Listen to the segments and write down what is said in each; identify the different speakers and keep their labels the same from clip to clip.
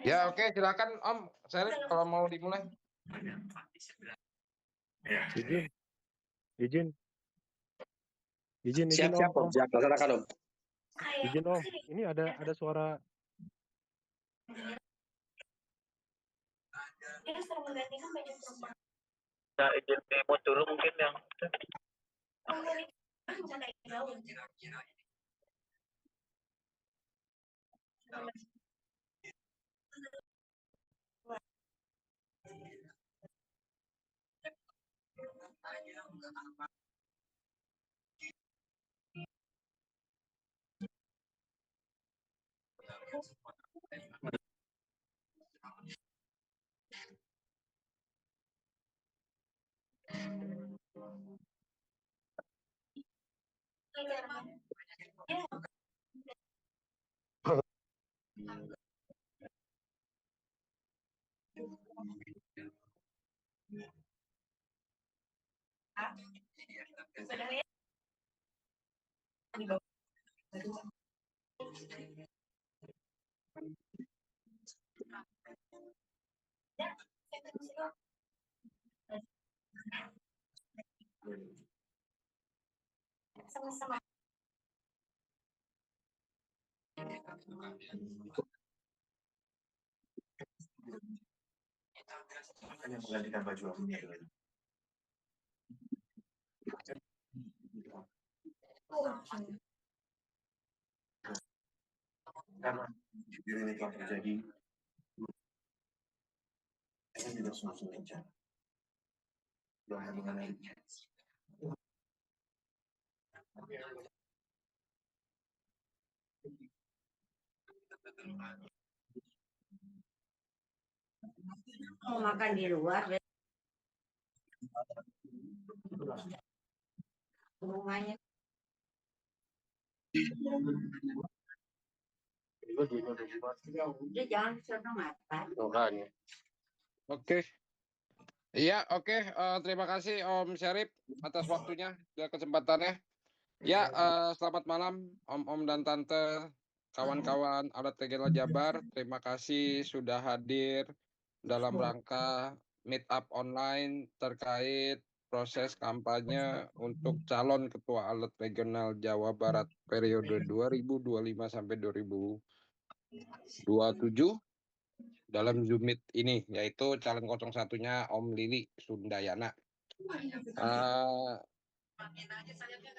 Speaker 1: Ya, oke, silakan Om Syarif kalau mau dimulai.
Speaker 2: Izin, izin, izin
Speaker 3: Siap-siap
Speaker 2: Om.
Speaker 3: Om, siap. Laksanakan Om.
Speaker 2: Izin Om. Ini ada suara.
Speaker 4: Nah, izin remote dulu mungkin yang
Speaker 5: menggantikan baju aku karena ini telah terjadi, saya tidak sungguh-sungguh rencana mengenai
Speaker 6: mau makan di luar rumahnya dia jangan seneng apa.
Speaker 1: Oke. Iya, oke. Terima kasih Om Syarif atas waktunya dan kesempatannya. Ya, selamat malam Om dan Tante, kawan-kawan Alat Regional Jabar. Terima kasih sudah hadir dalam rangka meet up online terkait proses kampanye untuk calon Ketua Alat Regional Jawa Barat periode 2025 sampai 2027 dalam Zoom Meet ini, yaitu calon 01-nya Om Lili Sundayana.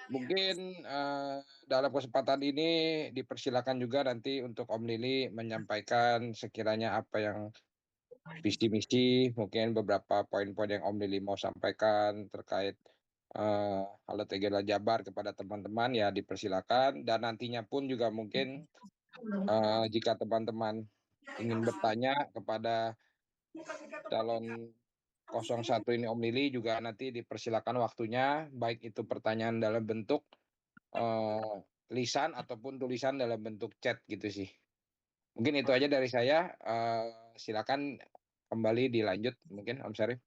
Speaker 1: Mungkin dalam kesempatan ini dipersilakan juga nanti untuk Om Lili menyampaikan sekiranya apa yang visi misi, mungkin beberapa poin-poin yang Om Lili mau sampaikan terkait Alat Regional Jabar kepada teman-teman, ya dipersilakan. Dan nantinya pun juga mungkin jika teman-teman ingin bertanya kepada calon 01 ini Om Lili, juga nanti dipersilakan waktunya, baik itu pertanyaan dalam bentuk lisan ataupun tulisan dalam bentuk chat gitu sih. Mungkin itu aja dari saya. Silakan kembali dilanjut mungkin Om Syarif.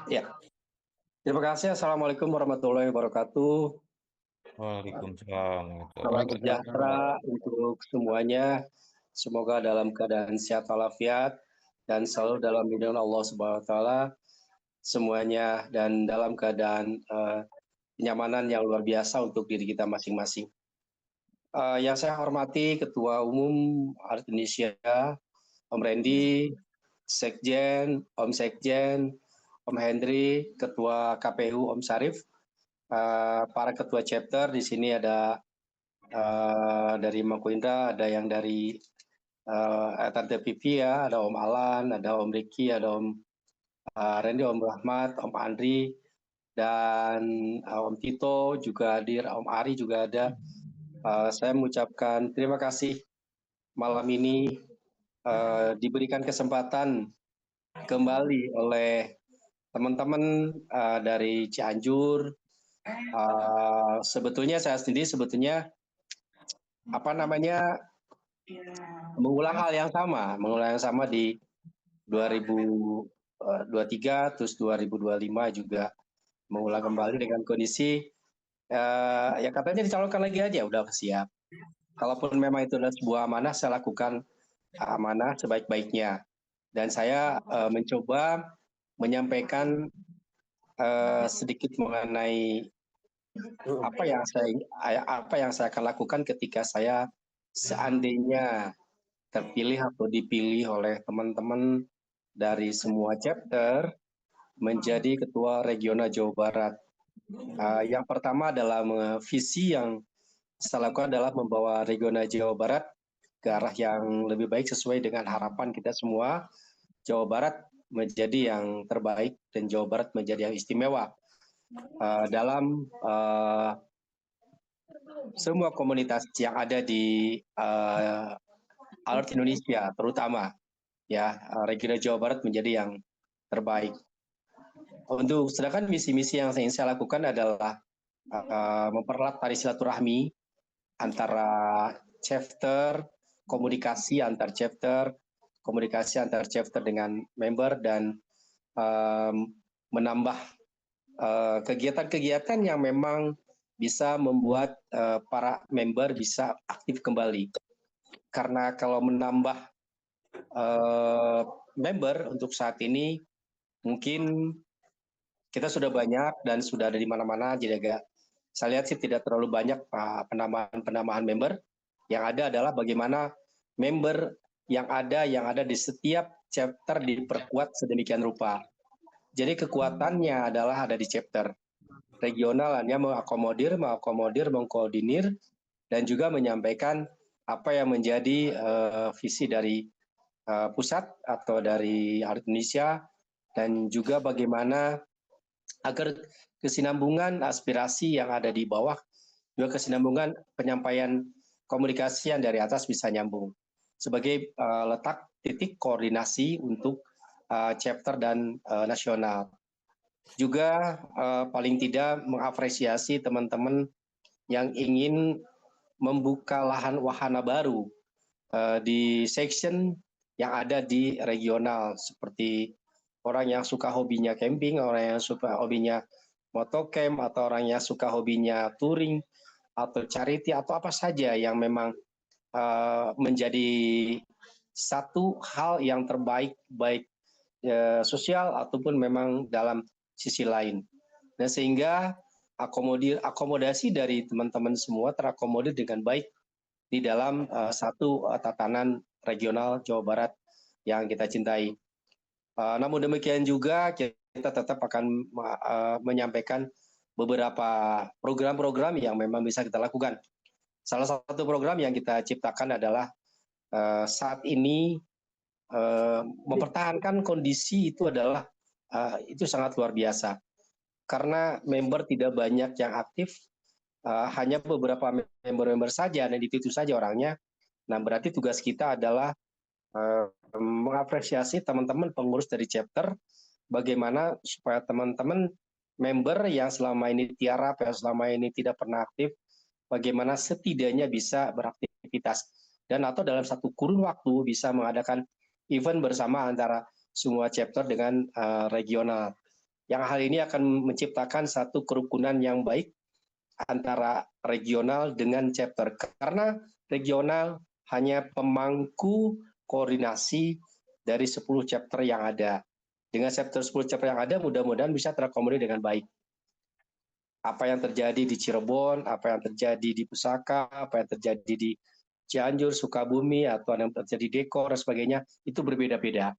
Speaker 3: Ya. Terima kasih. Assalamualaikum warahmatullahi wabarakatuh.
Speaker 5: Waalaikumsalam.
Speaker 3: Salam sejahtera untuk semuanya. Semoga dalam keadaan sehat walafiat dan selalu dalam lindungan Allah Subhanahu wa taala semuanya, dan dalam keadaan kenyamanan yang luar biasa untuk diri kita masing-masing. Yang saya hormati Ketua Umum Alat Indonesia, Om Randy, Sekjen, Om Sekjen, Om Hendri, Ketua KPU Om Syarif, para Ketua Chapter di sini ada dari Mako Indra, ada yang dari Tante Pipi ya, ada Om Alan, ada Om Ricky, ada Om Randy, Om Rahmat, Om Andri, dan Om Tito juga hadir, Om Ari juga ada. Saya mengucapkan terima kasih malam ini diberikan kesempatan kembali oleh teman-teman dari Cianjur. Sebetulnya saya sendiri mengulang hal yang sama di 2023, terus 2025 juga mengulang kembali dengan kondisi ya katanya dicalonkan lagi aja, udah siap. Kalaupun memang itu adalah sebuah amanah, saya lakukan amanah sebaik-baiknya. Dan saya mencoba menyampaikan sedikit mengenai apa yang saya akan lakukan ketika saya seandainya terpilih atau dipilih oleh teman-teman dari semua chapter menjadi ketua regional Jawa Barat. Yang pertama adalah visi yang saya lakukan adalah membawa regional Jawa Barat ke arah yang lebih baik sesuai dengan harapan kita semua. Jawa Barat menjadi yang terbaik dan Jawa Barat menjadi yang istimewa dalam semua komunitas yang ada di Alert Indonesia, terutama ya regional Jawa Barat menjadi yang terbaik. Untuk sedangkan misi-misi yang ingin saya lakukan adalah mempererat tali silaturahmi antara chapter, komunikasi antar chapter dengan member, dan menambah kegiatan-kegiatan yang memang bisa membuat para member bisa aktif kembali. Karena kalau menambah member untuk saat ini mungkin kita sudah banyak dan sudah ada di mana-mana, jadi agak saya lihat sih tidak terlalu banyak penambahan member. Yang ada adalah bagaimana member yang ada di setiap chapter diperkuat sedemikian rupa. Jadi kekuatannya adalah ada di chapter. Regional hanya mengakomodir, mengkoordinir, dan juga menyampaikan apa yang menjadi visi dari pusat atau dari Indonesia, dan juga bagaimana agar kesinambungan aspirasi yang ada di bawah, juga kesinambungan penyampaian komunikasi yang dari atas bisa nyambung. Sebagai letak titik koordinasi untuk chapter dan nasional. Juga paling tidak mengapresiasi teman-teman yang ingin membuka lahan wahana baru di section yang ada di regional, seperti orang yang suka hobinya camping, orang yang suka hobinya motocamp, atau orang yang suka hobinya touring, atau charity, atau apa saja yang memang menjadi satu hal yang terbaik, baik sosial ataupun memang dalam sisi lain. Dan sehingga akomodasi dari teman-teman semua terakomodir dengan baik di dalam satu tatanan regional Jawa Barat yang kita cintai. Namun demikian juga kita tetap akan menyampaikan beberapa program-program yang memang bisa kita lakukan. Salah satu program yang kita ciptakan adalah saat ini mempertahankan kondisi itu adalah itu sangat luar biasa. Karena member tidak banyak yang aktif, hanya beberapa member-member saja, dan itu saja orangnya. Nah, berarti tugas kita adalah mengapresiasi teman-teman pengurus dari chapter, bagaimana supaya teman-teman member yang selama ini tiarap, yang selama ini tidak pernah aktif, bagaimana setidaknya bisa beraktivitas, dan atau dalam satu kurun waktu bisa mengadakan event bersama antara semua chapter dengan regional. Yang hal ini akan menciptakan satu kerukunan yang baik antara regional dengan chapter, karena regional hanya pemangku koordinasi dari 10 chapter yang ada. Dengan chapter 10 chapter yang ada, mudah-mudahan bisa terakomodir dengan baik. Apa yang terjadi di Cirebon, apa yang terjadi di Pusaka, apa yang terjadi di Cianjur, Sukabumi, atau yang terjadi di Dekor, dan sebagainya, itu berbeda-beda.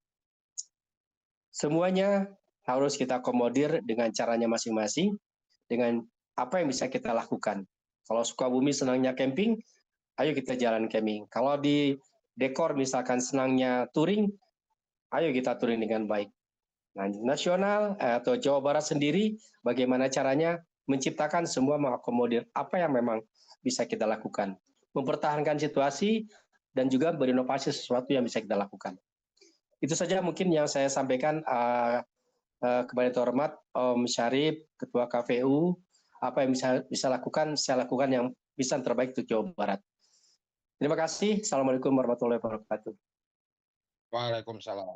Speaker 3: Semuanya harus kita akomodir dengan caranya masing-masing, dengan apa yang bisa kita lakukan. Kalau Sukabumi senangnya camping, ayo kita jalan camping. Kalau di Dekor misalkan senangnya touring, ayo kita touring dengan baik. Nah, nasional atau Jawa Barat sendiri, bagaimana caranya menciptakan semua mengakomodir apa yang memang bisa kita lakukan. Mempertahankan situasi dan juga berinovasi sesuatu yang bisa kita lakukan. Itu saja mungkin yang saya sampaikan kepada Tuan Hormat Om Syarif, Ketua KPU, apa yang bisa lakukan, saya lakukan yang bisa terbaik untuk Jawa Barat. Terima kasih. Assalamualaikum warahmatullahi wabarakatuh.
Speaker 1: Waalaikumsalam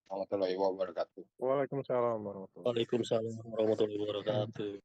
Speaker 1: warahmatullahi wabarakatuh.
Speaker 2: Waalaikumsalam warahmatullahi
Speaker 7: Waalaikumsalam warahmatullahi wabarakatuh.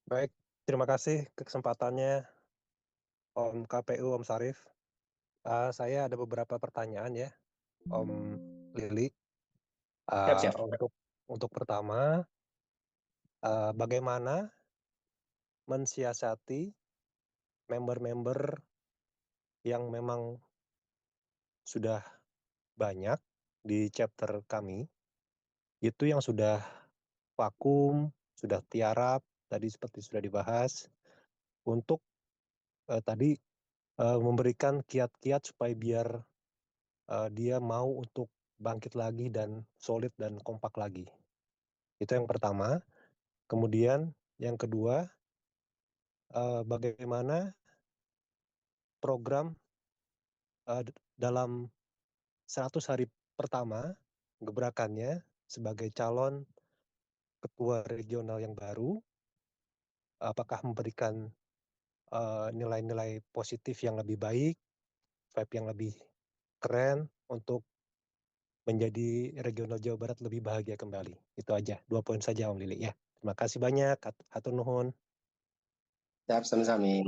Speaker 2: Baik, terima kasih kesempatannya Om KPU, Om Sarif. Saya ada beberapa pertanyaan ya, Om Lili.
Speaker 3: Siap.
Speaker 2: Untuk pertama, bagaimana mensiasati member-member yang memang sudah banyak di chapter kami, itu yang sudah vakum, sudah tiarap, tadi seperti sudah dibahas, untuk tadi memberikan kiat-kiat supaya biar dia mau untuk bangkit lagi dan solid dan kompak lagi. Itu yang pertama. Kemudian yang kedua, bagaimana program dalam 100 hari pertama gebrakannya sebagai calon ketua regional yang baru, apakah memberikan nilai-nilai positif yang lebih baik, vibe yang lebih keren untuk menjadi regional Jawa Barat lebih bahagia kembali. Itu aja, 2 poin saja Om Lili ya. Terima kasih banyak, hatur nuhun.
Speaker 3: Siap, sami-sami.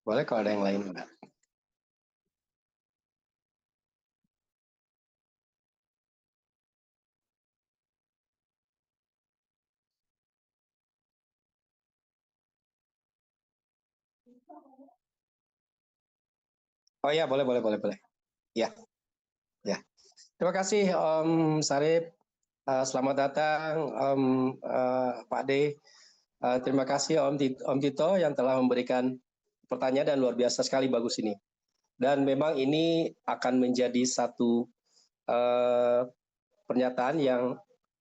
Speaker 3: Boleh kalau ada yang lain, Mbak. Oh ya, boleh. Ya. Terima kasih Om Sarip. Selamat datang Om Pak D. Terima kasih Om Tito yang telah memberikan pertanyaan dan luar biasa sekali bagus ini. Dan memang ini akan menjadi satu pernyataan yang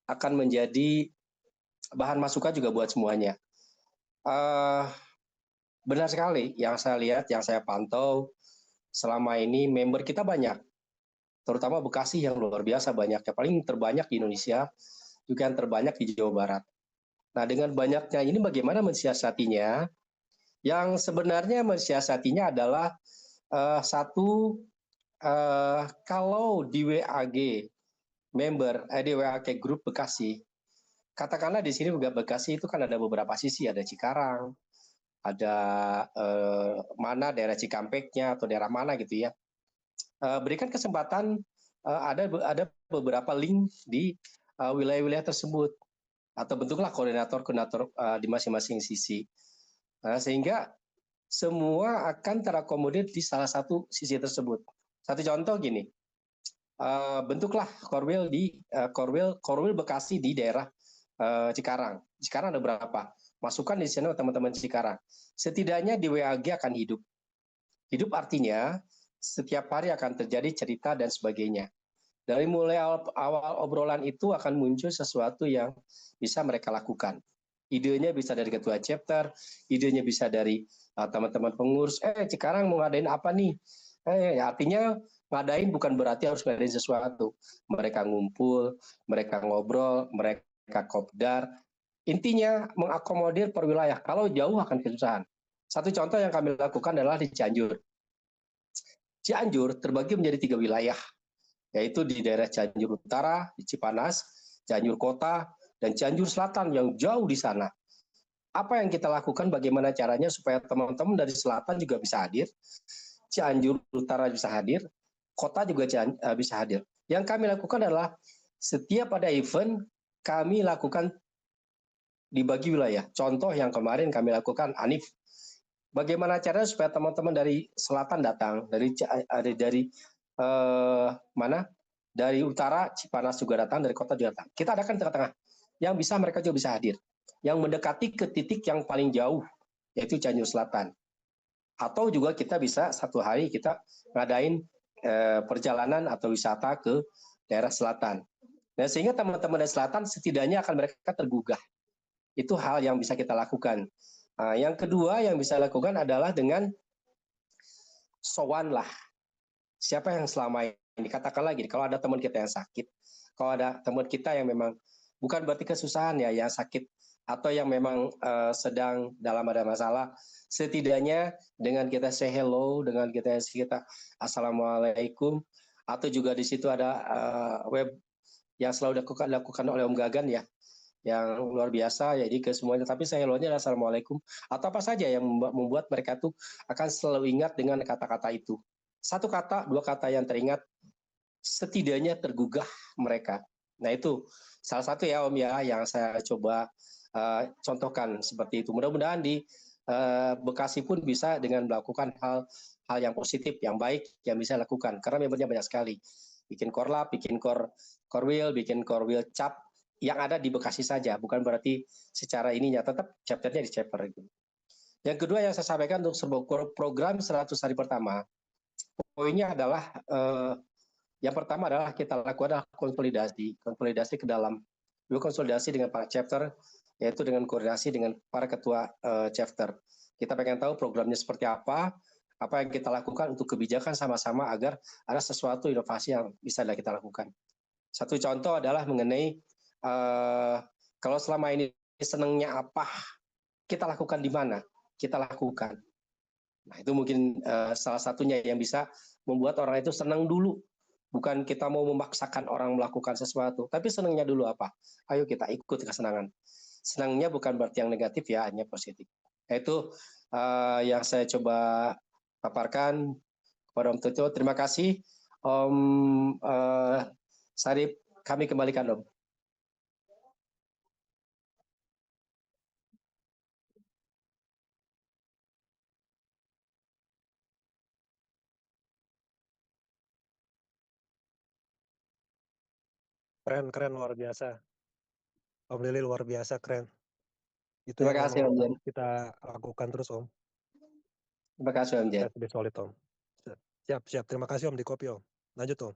Speaker 3: akan menjadi bahan masukan juga buat semuanya. Benar sekali yang saya lihat, yang saya pantau selama ini member kita banyak, terutama Bekasi yang luar biasa banyak, yang paling terbanyak di Indonesia, juga yang terbanyak di Jawa Barat. Nah, dengan banyaknya ini bagaimana mensiasatinya? Yang sebenarnya mensiasatinya adalah kalau di WAG member, di WAG grup Bekasi, katakanlah di sini juga Bekasi itu kan ada beberapa sisi, ada Cikarang, ada mana daerah Cikampeknya atau daerah mana gitu ya. Berikan kesempatan ada beberapa link di wilayah-wilayah tersebut atau bentuklah koordinator di masing-masing sisi, sehingga semua akan terakomodir di salah satu sisi tersebut. Satu contoh gini, bentuklah Korwil Bekasi di daerah Cikarang. Cikarang ada berapa? Masukkan di sana teman-teman Cikarang. Setidaknya di WAG akan hidup. Hidup artinya setiap hari akan terjadi cerita dan sebagainya. Dari mulai awal obrolan itu akan muncul sesuatu yang bisa mereka lakukan. Idenya bisa dari ketua chapter, idenya bisa dari teman-teman pengurus. Cikarang mau ngadain apa nih? Artinya ngadain bukan berarti harus ngadain sesuatu. Mereka ngumpul, mereka ngobrol, mereka kopdar. Intinya mengakomodir per wilayah. Kalau jauh akan kesusahan. Satu contoh yang kami lakukan adalah di Cianjur. Cianjur terbagi menjadi 3 wilayah, yaitu di daerah Cianjur Utara, di Cipanas, Cianjur Kota, dan Cianjur Selatan yang jauh di sana. Apa yang kita lakukan, bagaimana caranya supaya teman-teman dari selatan juga bisa hadir, Cianjur Utara bisa hadir, kota juga bisa hadir. Yang kami lakukan adalah setiap ada event kami lakukan dibagi wilayah. Contoh yang kemarin kami lakukan Anif. Bagaimana caranya supaya teman-teman dari selatan datang, dari mana? Dari utara Cipanas juga datang, dari kota juga datang. Kita adakan tengah-tengah. Yang bisa mereka juga bisa hadir. Yang mendekati ke titik yang paling jauh, yaitu Cianjur Selatan. Atau juga kita bisa satu hari kita ngadain perjalanan atau wisata ke daerah selatan. Nah, sehingga teman-teman dari selatan setidaknya akan mereka tergugah. Itu hal yang bisa kita lakukan. Yang kedua yang bisa lakukan adalah dengan sowan lah. Siapa yang selama ini, katakan lagi, kalau ada teman kita yang sakit, kalau ada teman kita yang memang, bukan berarti kesusahan ya, yang sakit, atau yang memang sedang dalam ada masalah, setidaknya dengan kita say hello, dengan kita assalamualaikum, atau juga di situ ada web yang selalu dilakukan oleh Om Gagan ya, yang luar biasa, jadi ke semuanya. Tapi saya hello-nya adalah assalamualaikum atau apa saja yang membuat mereka tuh akan selalu ingat dengan kata-kata itu. Satu kata, dua kata yang teringat, setidaknya tergugah mereka. Nah itu salah satu ya Om ya yang saya coba contohkan seperti itu. Mudah-mudahan di Bekasi pun bisa dengan melakukan hal yang positif, yang baik yang bisa lakukan. Karena membernya banyak sekali. Bikin korlap, bikin korwil, bikin korwil cap, yang ada di Bekasi saja, bukan berarti secara ininya, tetap chapternya di chapter itu. Yang kedua yang saya sampaikan untuk sebuah program 100 hari pertama, poinnya adalah yang pertama adalah kita lakukan adalah konsolidasi ke dalam, konsolidasi dengan para chapter, yaitu dengan koordinasi dengan para ketua chapter. Kita pengen tahu programnya seperti apa yang kita lakukan untuk kebijakan sama-sama agar ada sesuatu inovasi yang bisa kita lakukan. Satu contoh adalah mengenai kalau selama ini senangnya apa, kita lakukan di mana, kita lakukan. Nah itu mungkin salah satunya yang bisa membuat orang itu senang dulu. Bukan kita mau memaksakan orang melakukan sesuatu, tapi senangnya dulu apa? Ayo kita ikut kesenangan. Senangnya bukan berarti yang negatif ya, hanya positif. Itu yang saya coba paparkan kepada Om Tutu. Terima kasih Om Sarip, kami kembalikan Om.
Speaker 2: Keren luar biasa. Om Lili luar biasa keren. Itu
Speaker 3: Terima
Speaker 2: yang
Speaker 3: kasih
Speaker 2: memang
Speaker 3: Om Jen.
Speaker 2: harus kita lakukan terus Om.
Speaker 3: Terima kasih Om Jen.
Speaker 2: Lebih solid Om. Siap. Terima kasih Om di copy Om. Lanjut Om.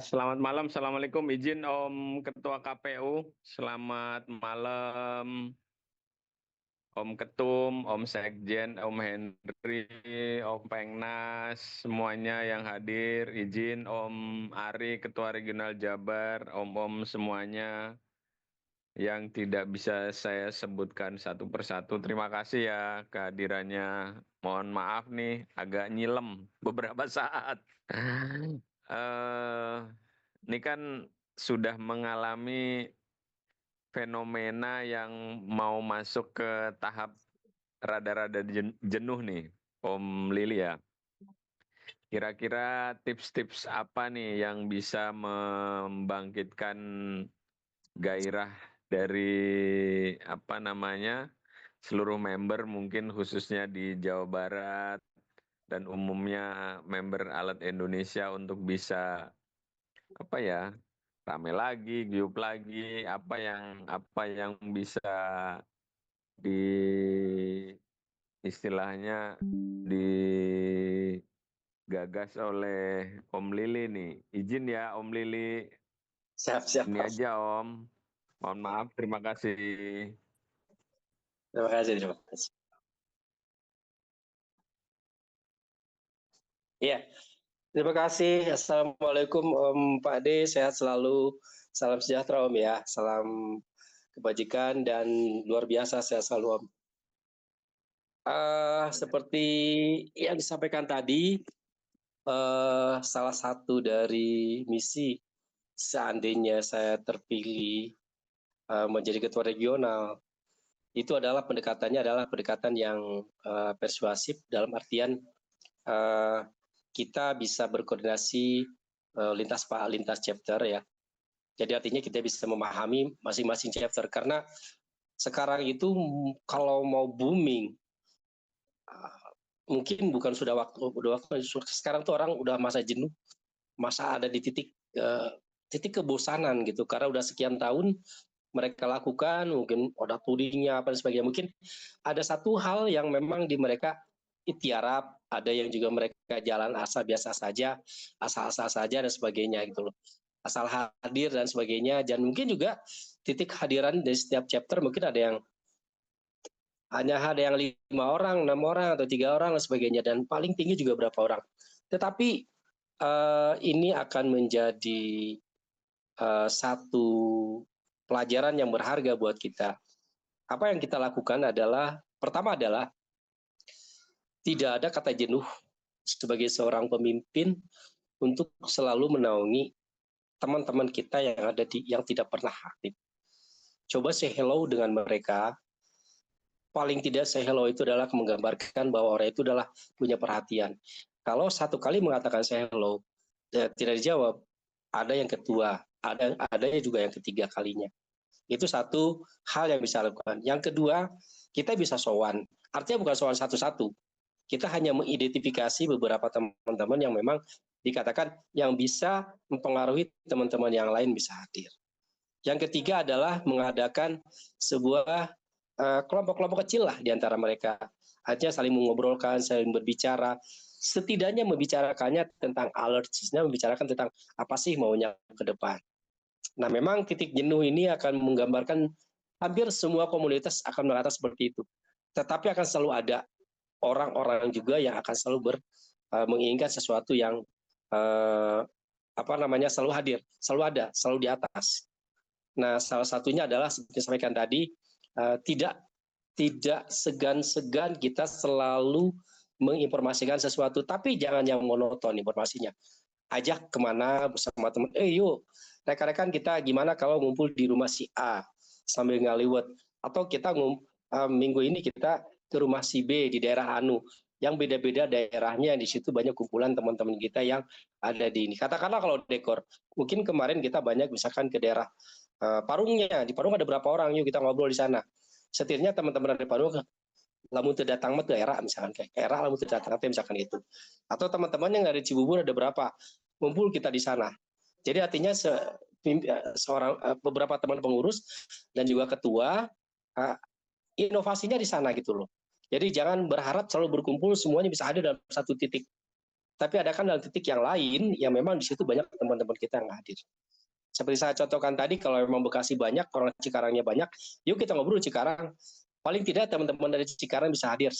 Speaker 8: Selamat malam, Assalamualaikum. Izin Om Ketua KPU, selamat malam Om Ketum, Om Sekjen, Om Henry, Om Pengnas, semuanya yang hadir. Izin Om Ari, Ketua Regional Jabar, Om-om semuanya yang tidak bisa saya sebutkan satu persatu. Terima kasih ya kehadirannya. Mohon maaf nih, agak nyilem beberapa saat. Ini kan sudah mengalami fenomena yang mau masuk ke tahap rada-rada jenuh nih, Om Lili ya. Kira-kira tips-tips apa nih yang bisa membangkitkan gairah dari seluruh member, mungkin khususnya di Jawa Barat dan umumnya member Alat Indonesia untuk bisa rame lagi, giup lagi, apa yang bisa istilahnya digagas oleh Om Lili nih. Izin ya Om Lili,
Speaker 3: Siap.
Speaker 8: ini aja Om. Mohon maaf, terima kasih.
Speaker 3: Terima kasih. Iya, terima kasih. Assalamualaikum Om Pak D, sehat selalu. Salam sejahtera Om ya. Salam kebajikan dan luar biasa sehat selalu Om. Seperti yang disampaikan tadi, salah satu dari misi seandainya saya terpilih menjadi ketua regional, itu adalah pendekatannya adalah pendekatan yang persuasif dalam artian kita bisa berkoordinasi lintas chapter ya. Jadi artinya kita bisa memahami masing-masing chapter karena sekarang itu kalau mau booming mungkin bukan sudah waktu sekarang tuh orang udah masa jenuh, masa ada di titik kebosanan gitu karena udah sekian tahun mereka lakukan, mungkin udah tudingnya apa dan sebagainya. Mungkin ada satu hal yang memang di mereka itiarap, ada yang juga mereka jalan asal biasa saja, asal-asal saja dan sebagainya gitu loh. Asal hadir dan sebagainya, dan mungkin juga titik hadiran dari setiap chapter mungkin ada yang hanya ada yang 5 orang, 6 orang atau 3 orang dan sebagainya, dan paling tinggi juga berapa orang. Tetapi ini akan menjadi satu pelajaran yang berharga buat kita. Apa yang kita lakukan adalah, pertama adalah tidak ada kata jenuh sebagai seorang pemimpin untuk selalu menaungi teman-teman kita yang tidak pernah aktif. Coba say hello dengan mereka. Paling tidak say hello itu adalah menggambarkan bahwa orang itu adalah punya perhatian. Kalau satu kali mengatakan say hello, tidak dijawab, ada yang kedua, ada juga yang ketiga kalinya. Itu satu hal yang bisa lakukan. Yang kedua, kita bisa sowan. Artinya bukan sowan satu-satu. Kita hanya mengidentifikasi beberapa teman-teman yang memang dikatakan yang bisa mempengaruhi teman-teman yang lain bisa hadir. Yang ketiga adalah mengadakan sebuah kelompok-kelompok kecil lah di antara mereka. Artinya saling mengobrolkan, saling berbicara. Setidaknya membicarakannya tentang alertsnya, membicarakan tentang apa sih maunya ke depan. Nah, memang titik jenuh ini akan menggambarkan hampir semua komunitas akan berkata seperti itu. Tetapi akan selalu ada orang-orang juga yang akan selalu menginginkan sesuatu yang selalu hadir, selalu ada, selalu di atas. Nah, salah satunya adalah seperti yang sampaikan tadi, tidak segan-segan kita selalu menginformasikan sesuatu, tapi jangan yang monoton informasinya. Ajak kemana bersama teman, yuk rekan-rekan kita gimana kalau ngumpul di rumah si A sambil ngaliwet, atau kita minggu ini kita ke rumah si B di daerah Anu, yang beda-beda daerahnya, di situ banyak kumpulan teman-teman kita yang ada di ini. Katakanlah kalau dekor, mungkin kemarin kita banyak misalkan ke daerah Parungnya, di Parung ada berapa orang, yuk kita ngobrol di sana. Setirnya teman-teman dari Parung, lamun teu datang mah teu era misalkan kayak era lamun teu datang misalkan gitu. Atau teman-teman yang dari Cibubur ada berapa, ngumpul kita di sana. Jadi artinya beberapa teman pengurus dan juga ketua, inovasinya di sana gitu loh. Jadi jangan berharap selalu berkumpul semuanya bisa ada dalam satu titik. Tapi adakan dalam titik yang lain yang memang di situ banyak teman-teman kita yang hadir. Seperti saya contohkan tadi, kalau memang Bekasi banyak, orang Cikarangnya banyak, yuk kita ngobrol Cikarang. Paling tidak teman-teman dari Cikarang bisa hadir.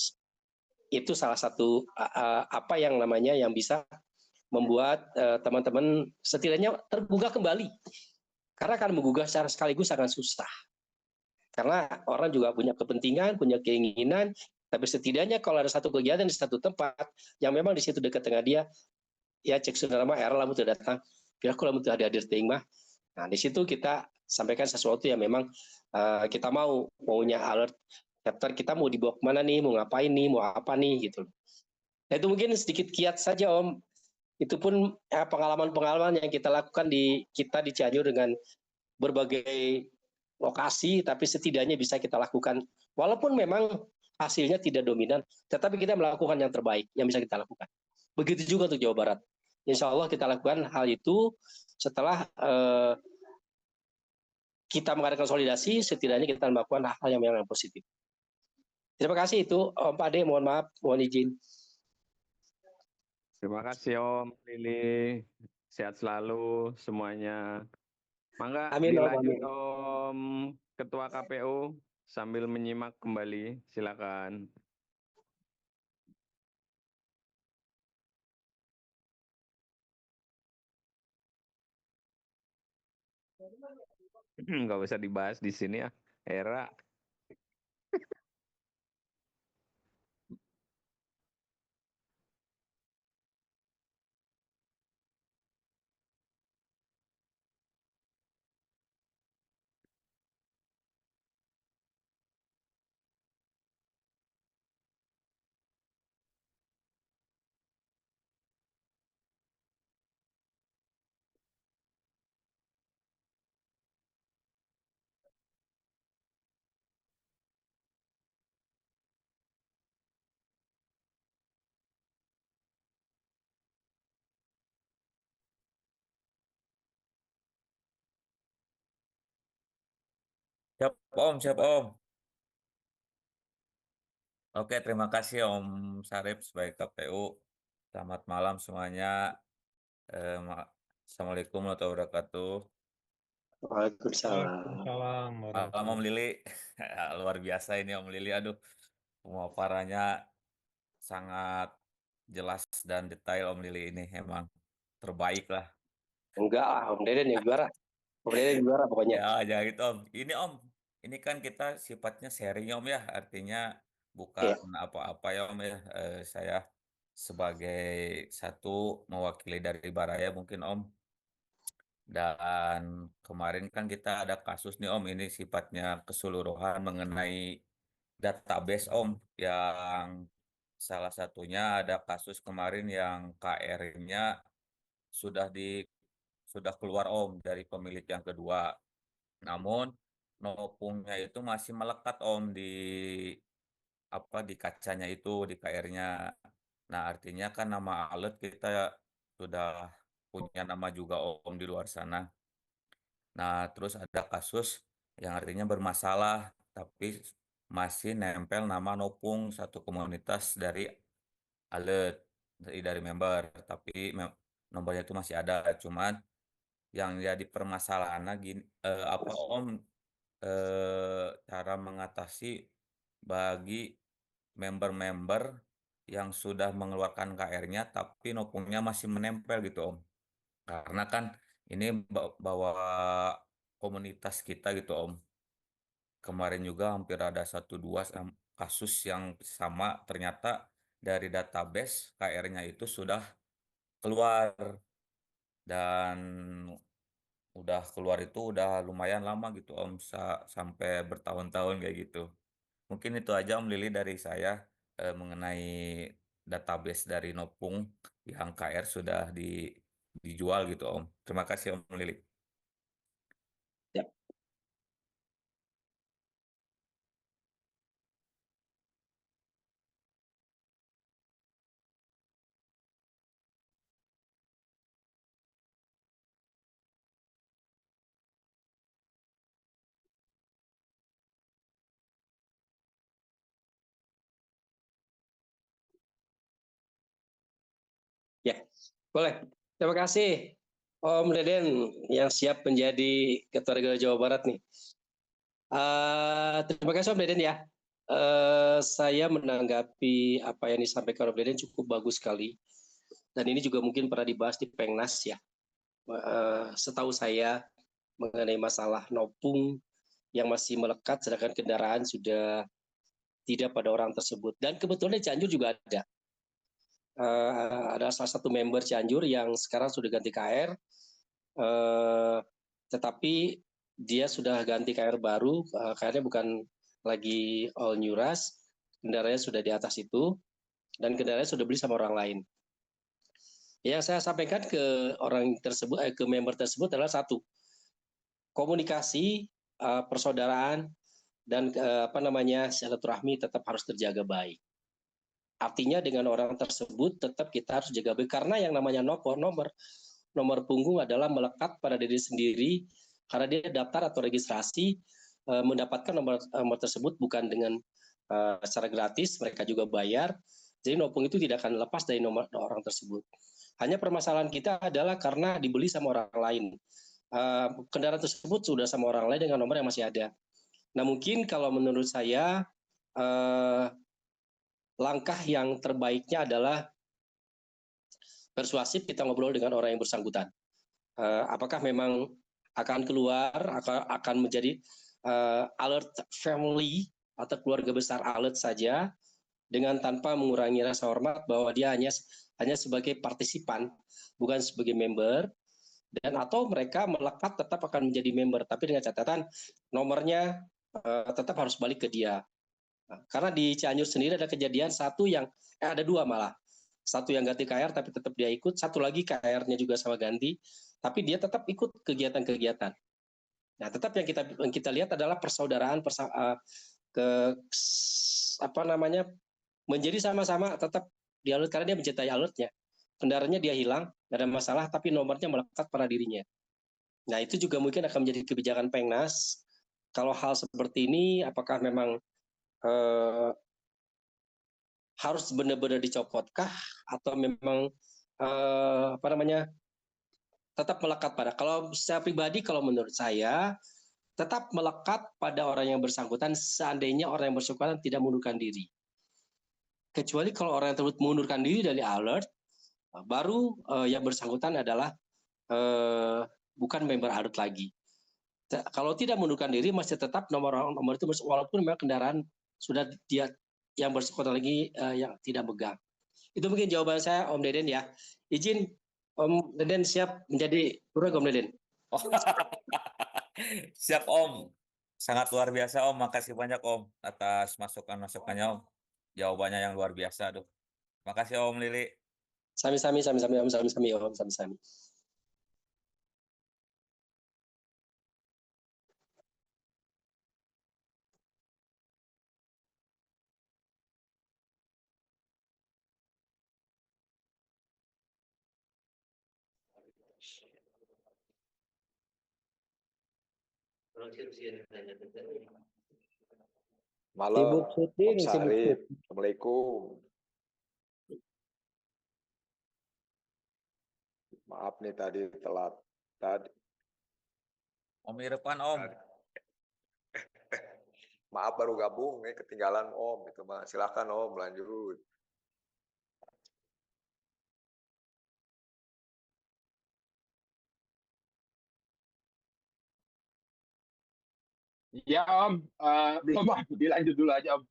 Speaker 3: Itu salah satu yang bisa membuat teman-teman setidaknya tergugah kembali. Karena akan menggugah secara sekaligus akan susah. Karena orang juga punya kepentingan, punya keinginan, tapi setidaknya kalau ada satu kegiatan di satu tempat yang memang di situ dekat dengan dia, ya cek saudara mah era lamun teu datang, kira aku lamun teu hadir teuing mah. Nah, di situ kita sampaikan sesuatu yang memang kita maunya alert chapter, kita mau dibawa kemana nih, mau ngapain nih, mau apa nih gitu. Nah, itu mungkin sedikit kiat saja Om. Itu pun pengalaman-pengalaman yang kita lakukan di Cianjur dengan berbagai lokasi, tapi setidaknya bisa kita lakukan. Walaupun memang hasilnya tidak dominan, tetapi kita melakukan yang terbaik yang bisa kita lakukan. Begitu juga untuk Jawa Barat. Insya Allah kita lakukan hal itu setelah kita mengadakan konsolidasi, setidaknya kita melakukan hal-hal yang positif. Terima kasih itu Om Pade, mohon maaf, mohon izin.
Speaker 8: Terima kasih Om Lili. Sehat selalu semuanya. Mangga
Speaker 3: Amin, Om,
Speaker 8: dilanjut
Speaker 3: amin.
Speaker 8: Om Ketua KPU sambil menyimak kembali. Silakan. Nggak usah dibahas di sini ya, Era.
Speaker 9: Siap Om, siap Om. Oke, terima kasih Om Sarip sebagai KPU. Selamat malam semuanya. Assalamualaikum warahmatullahi wabarakatuh.
Speaker 3: Waalaikumsalam.
Speaker 2: Waalaikumsalam
Speaker 9: Malam Om
Speaker 2: warahmatullahi.
Speaker 9: Lili. Luar biasa ini Om Lili. Aduh, pemaparannya sangat jelas dan detail Om Lili ini. Emang terbaik lah.
Speaker 3: Enggak lah, Om Deden yang juara. Om Deden juara pokoknya.
Speaker 9: Ya, jangan gitu Om. Ini Om, ini kan kita sifatnya sharing Om ya. Artinya bukan apa-apa ya Om ya. Saya sebagai satu mewakili dari Baraya mungkin Om. Dan kemarin kan kita ada kasus nih Om, ini sifatnya keseluruhan mengenai database Om, yang salah satunya ada kasus kemarin yang KR-nya sudah sudah keluar Om dari pemilik yang kedua. Namun nopungnya itu masih melekat Om di kacanya itu, di KR-nya. Nah, artinya kan nama alert kita sudah punya nama juga Om di luar sana. Nah, terus ada kasus yang artinya bermasalah, tapi masih nempel nama Nopung, satu komunitas dari alert, dari member, tapi nomornya itu masih ada. Cuman yang jadi permasalahannya gini, apa Om, cara mengatasi bagi member-member yang sudah mengeluarkan KR-nya tapi nopungnya masih menempel gitu Om. Karena kan ini bawa komunitas kita gitu Om. Kemarin juga hampir ada 1-2 kasus yang sama, ternyata dari database KR-nya itu sudah keluar, dan udah keluar itu udah lumayan lama gitu Om, sampai bertahun-tahun kayak gitu. Mungkin itu aja Om Lili dari saya, mengenai database dari Nopung yang KR sudah dijual gitu Om. Terima kasih Om Lili.
Speaker 3: Ya. Ya, boleh. Terima kasih Om Deden yang siap menjadi Ketua Regional Jawa Barat nih. Terima kasih Om Deden ya. Saya menanggapi apa yang disampaikan Om Deden cukup bagus sekali. Dan ini juga mungkin pernah dibahas di Pengnas ya. Setahu saya mengenai masalah nopung yang masih melekat sedangkan kendaraan sudah tidak pada orang tersebut. Dan kebetulan di Cianjur juga ada. Ada salah satu member Cianjur yang sekarang sudah ganti KR, tetapi dia sudah ganti KR baru, KR-nya bukan lagi all new rush, kendaraannya sudah di atas itu, dan kendaraannya sudah beli sama orang lain. Yang saya sampaikan ke orang tersebut, ke member tersebut adalah satu, komunikasi, persaudaraan, dan silaturahmi tetap harus terjaga baik. Artinya dengan orang tersebut tetap kita harus jaga baik, karena yang namanya nomor punggung adalah melekat pada diri sendiri, karena dia daftar atau registrasi mendapatkan nomor tersebut bukan dengan secara gratis, mereka juga bayar. Jadi nopung itu tidak akan lepas dari nomor orang tersebut. Hanya permasalahan kita adalah karena dibeli sama orang lain. Kendaraan tersebut sudah sama orang lain dengan nomor yang masih ada. Nah mungkin kalau menurut saya langkah yang terbaiknya adalah persuasif, kita ngobrol dengan orang yang bersangkutan. Apakah memang akan keluar, akan menjadi alert family atau keluarga besar alert saja, dengan tanpa mengurangi rasa hormat bahwa dia hanya sebagai partisipan, bukan sebagai member, dan atau mereka melekat tetap akan menjadi member, tapi dengan catatan nomornya tetap harus balik ke dia. Karena di Cianjur sendiri ada kejadian ada dua malah. Satu yang ganti KR tapi tetap dia ikut, satu lagi KR-nya juga sama ganti, tapi dia tetap ikut kegiatan-kegiatan. Nah, tetap yang kita lihat adalah persaudaraan, menjadi sama-sama tetap di alert karena dia mencintai alertnya. Kendaraannya dia hilang, nggak ada masalah, tapi nomornya melekat pada dirinya. Nah, itu juga mungkin akan menjadi kebijakan Pengnas. Kalau hal seperti ini, apakah memang harus benar-benar dicopotkah, atau memang tetap melekat pada? Kalau secara pribadi, kalau menurut saya tetap melekat pada orang yang bersangkutan seandainya orang yang bersangkutan tidak mengundurkan diri. Kecuali kalau orang yang tersebut mengundurkan diri dari alert, baru yang bersangkutan adalah bukan member alert lagi. Kalau tidak mengundurkan diri, masih tetap nomor itu, walaupun memang kendaraan sudah dia yang bersangkutan lagi yang tidak megang. Itu mungkin jawaban saya, Om Deden ya. Izin Om Deden siap menjadi guru, Om Deden.
Speaker 9: Siap Om, sangat luar biasa Om. Makasih banyak Om atas masukan-masukannya Om. Jawabannya yang luar biasa, aduh. Makasih Om Lili.
Speaker 3: Sami-sami Om, sami-sami.
Speaker 10: Malam,
Speaker 11: Sibuk syuting,
Speaker 10: Om
Speaker 11: sibuk
Speaker 10: Sarip.
Speaker 11: syuting.
Speaker 10: Assalamualaikum. Maaf nih tadi telat.
Speaker 9: Om Irfan Om.
Speaker 10: Maaf baru gabung nih, ketinggalan Om. Itu mah silakan Om lanjut.
Speaker 1: Ya Om, belum Om, dilanjut dulu aja Om.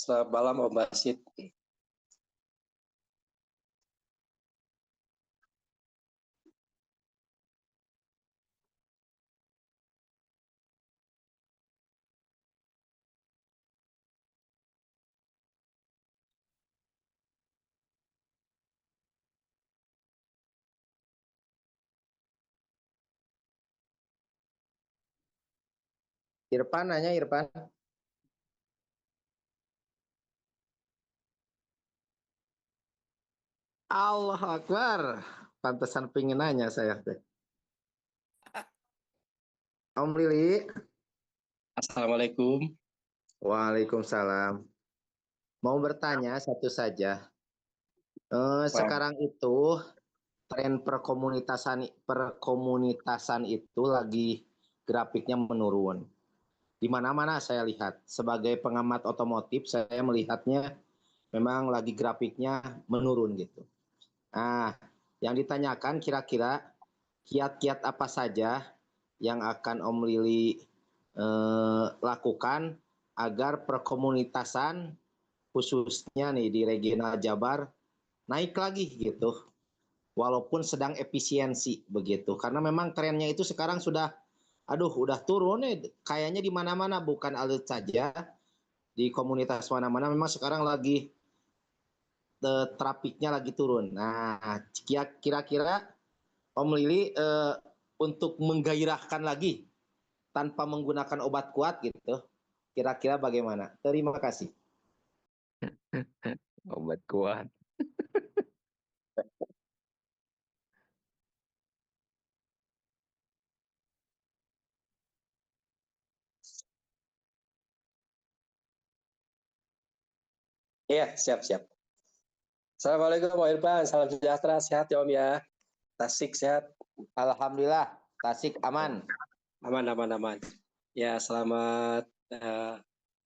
Speaker 3: Selamat malam Om Basit.
Speaker 11: Irfan nanya, Irfan. Allah Akbar. Pantesan pengen nanya saya. Om Lili.
Speaker 3: Assalamualaikum.
Speaker 11: Waalaikumsalam. Mau bertanya satu saja. Sekarang itu tren perkomunitasan itu lagi grafiknya menurun. Di mana-mana saya lihat. Sebagai pengamat otomotif, saya melihatnya memang lagi grafiknya menurun gitu. Nah, yang ditanyakan kira-kira kiat-kiat apa saja yang akan Om Lili lakukan agar perkomunitasan khususnya nih di regional Jabar naik lagi gitu, walaupun sedang efisiensi begitu, karena memang trennya itu sekarang sudah udah turun nih kayaknya di mana-mana, bukan Alit saja, di komunitas mana-mana memang sekarang lagi trafiknya lagi turun. Nah, kira-kira Om Lili untuk menggairahkan lagi tanpa menggunakan obat kuat gitu, kira-kira bagaimana? Terima kasih.
Speaker 8: Obat kuat.
Speaker 3: Iya, siap. Assalamualaikum Om Irfan, salam sejahtera, sehat ya Om ya. Tasik sehat.
Speaker 11: Alhamdulillah, Tasik aman.
Speaker 3: Aman. Ya, selamat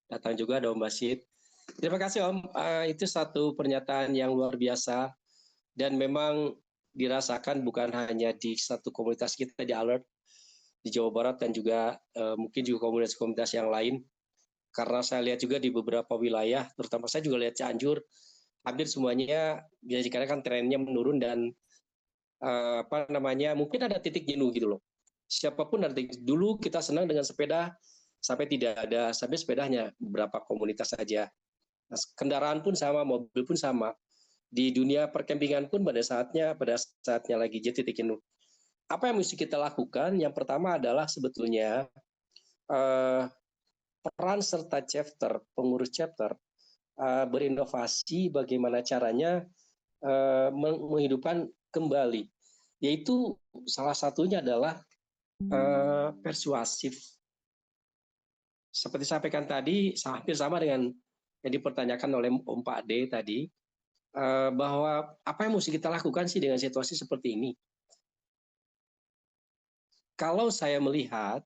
Speaker 3: datang juga ada Om Basit. Terima kasih Om, itu satu pernyataan yang luar biasa dan memang dirasakan bukan hanya di satu komunitas kita di Alert di Jawa Barat dan juga mungkin juga komunitas-komunitas yang lain. Karena saya lihat juga di beberapa wilayah, terutama saya juga lihat Cianjur, hampir semuanya bisa dikatakan trennya menurun dan mungkin ada titik jenuh gitu loh. Siapapun nanti dulu kita senang dengan sepeda sampai sepedanya beberapa komunitas saja. Nah, kendaraan pun sama, mobil pun sama. Di dunia perkempingan pun pada saatnya lagi titik jenuh. Apa yang mesti kita lakukan? Yang pertama adalah sebetulnya peran serta chapter, pengurus chapter berinovasi bagaimana caranya menghidupkan kembali. Yaitu salah satunya adalah persuasif. Seperti sampaikan tadi, hampir sama dengan yang dipertanyakan oleh Om Pak D tadi, bahwa apa yang mesti kita lakukan sih dengan situasi seperti ini? Kalau saya melihat,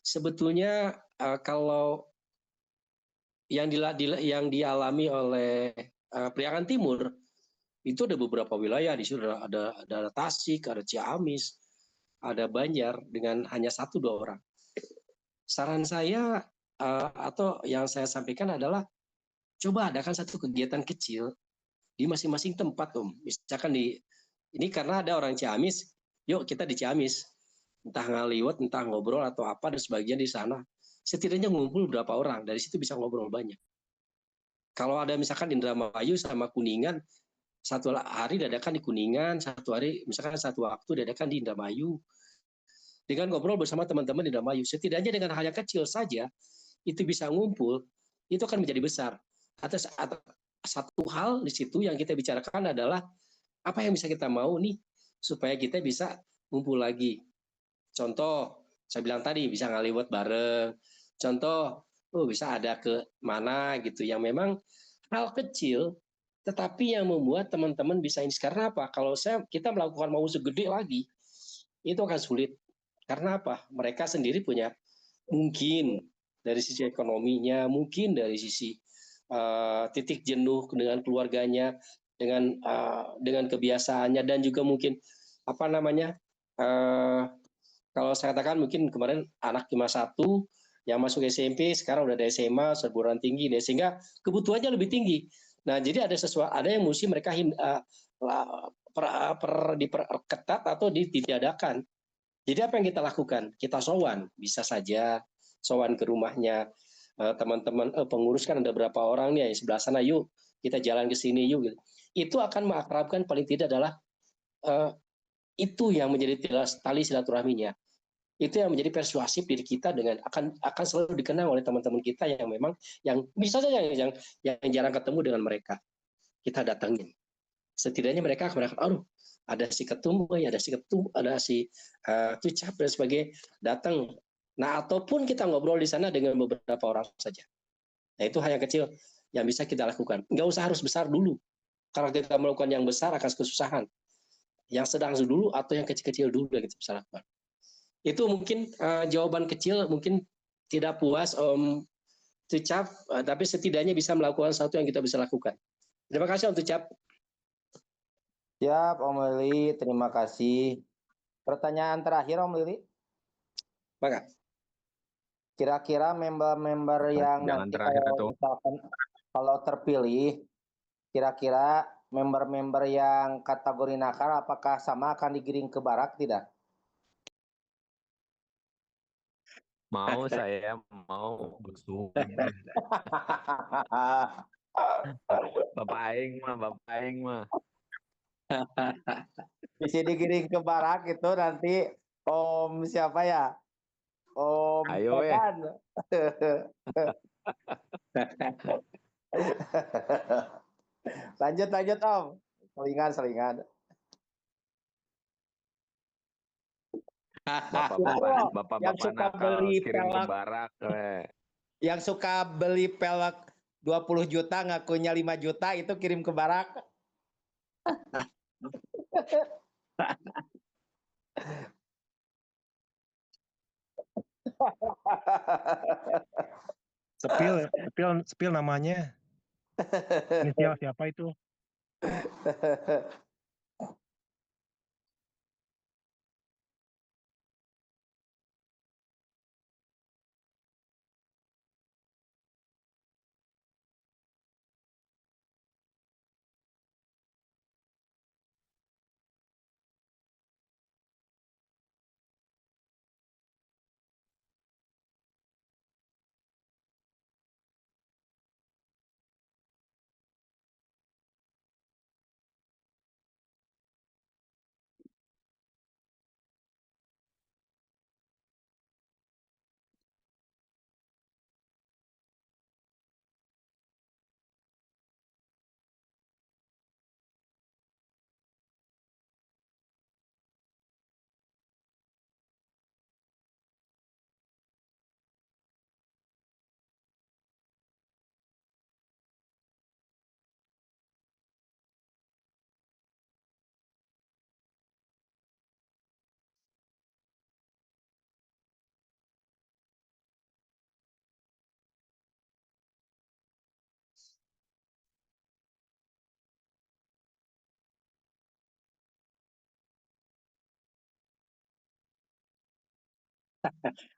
Speaker 3: sebetulnya kalau yang dialami oleh Priangan Timur, itu ada beberapa wilayah, di situ ada Tasik, ada Ciamis, ada Banjar dengan hanya 1-2 orang. Saran saya atau yang saya sampaikan adalah coba adakan satu kegiatan kecil di masing-masing tempat Om. Misalkan ini karena ada orang Ciamis, yuk kita di Ciamis. Entah ngaliwat, entah ngobrol atau apa, dan sebagian di sana. Setidaknya ngumpul berapa orang, dari situ bisa ngobrol banyak. Kalau ada misalkan Indramayu sama Kuningan, satu hari dadakan di Kuningan, satu hari misalkan satu waktu dadakan di Indramayu. Dengan ngobrol bersama teman-teman di Indramayu, setidaknya dengan hal yang kecil saja, itu bisa ngumpul, itu akan menjadi besar. Atas satu hal di situ yang kita bicarakan adalah apa yang bisa kita mau nih supaya kita bisa ngumpul lagi. Contoh, saya bilang tadi bisa ngaliwat bareng. Contoh, bisa ada ke mana gitu yang memang hal kecil, tetapi yang membuat teman-teman bisa ini. Karena apa? Kalau kita melakukan mau segede lagi, itu akan sulit. Karena apa? Mereka sendiri punya mungkin dari sisi ekonominya, mungkin dari sisi titik jenuh dengan keluarganya, dengan kebiasaannya, dan juga mungkin kalau saya katakan mungkin kemarin anak cuma 1 yang masuk SMP, sekarang udah ada SMA, perguruan tinggi, sehingga kebutuhannya lebih tinggi. Nah, jadi ada yang mesti mereka diperketat atau ditiadakan. Jadi apa yang kita lakukan? Kita sowan, bisa saja sowan ke rumahnya teman-teman pengurus kan ada berapa orang nih sebelah sana, yuk kita jalan ke sini yuk. Gitu. Itu akan mengakrabkan, paling tidak adalah itu yang menjadi tali silaturahminya. Itu yang menjadi persuasif diri kita dengan akan selalu dikenang oleh teman-teman kita yang memang yang bisa saja yang jarang ketemu dengan mereka. Kita datangin. Setidaknya mereka akan merasakan, ada si ketum, ada si tucap dan sebagainya datang. Nah, ataupun kita ngobrol di sana dengan beberapa orang saja. Nah, itu hal yang kecil yang bisa kita lakukan. Nggak usah harus besar dulu. Kalau kita melakukan yang besar akan kesusahan. Yang sedang dulu atau yang kecil-kecil dulu yang kita bisa lakukan. Itu mungkin jawaban kecil, mungkin tidak puas Om Tucap, tapi setidaknya bisa melakukan sesuatu yang kita bisa lakukan. Terima kasih Om Tucap.
Speaker 11: Siap, Om Lili. Terima kasih. Pertanyaan terakhir, Om Lili.
Speaker 3: Maka
Speaker 11: Kira-kira member-member yang
Speaker 8: Jangan
Speaker 11: nanti
Speaker 8: terakhir
Speaker 11: kalau
Speaker 8: itu.
Speaker 11: misalkan kalau terpilih, kira-kira member-member yang kategori nakal apakah sama akan digiring ke barak tidak?
Speaker 8: Mau saya mau. Bapak Aing mah.
Speaker 11: Bisa digiring ke barak itu nanti Om siapa ya? Om
Speaker 8: Ayo
Speaker 11: Edan. Lanjut Om. Selingan.
Speaker 8: Bapak-bapak
Speaker 11: suka
Speaker 8: nakal
Speaker 11: beli
Speaker 8: kirim ke
Speaker 11: pelek,
Speaker 8: barak.
Speaker 11: yang suka beli pelek 20 juta ngakunya 5 juta itu kirim ke barak.
Speaker 2: Sepil namanya. Inisial siapa itu?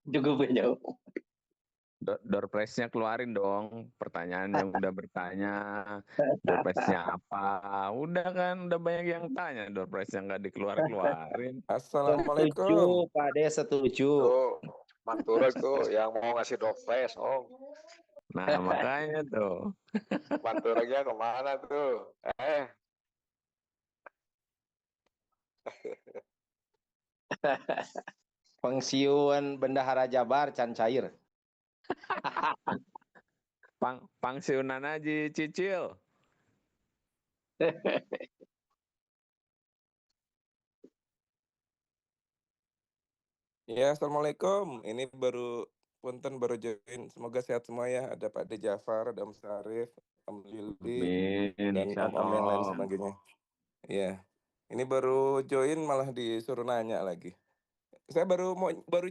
Speaker 3: Cukup ya.
Speaker 8: Door prize-nya keluarin dong. Pertanyaan yang udah bertanya. Door prize-nya apa? Udah kan, udah banyak yang tanya. Door prize-nya nggak dikeluarin.
Speaker 10: Assalamualaikum.
Speaker 11: Setuju, Pak Ade, setuju.
Speaker 10: Tuh, Mantura tuh yang mau ngasih dopes, Om.
Speaker 8: Nah, makanya tuh.
Speaker 10: Manturanya kemana tuh?
Speaker 11: Pensiun Bendahara Jabar can cair.
Speaker 8: Pangsiunan aja cicil.
Speaker 12: Ya, Assalamualaikum. Ini punten baru join. Semoga sehat semua ya. Ada Pak De Jafar, ada Om Sarif, Om Lili, dan Om-Om yang lain sebagainya. Ya, ini baru join malah disuruh nanya lagi. Saya baru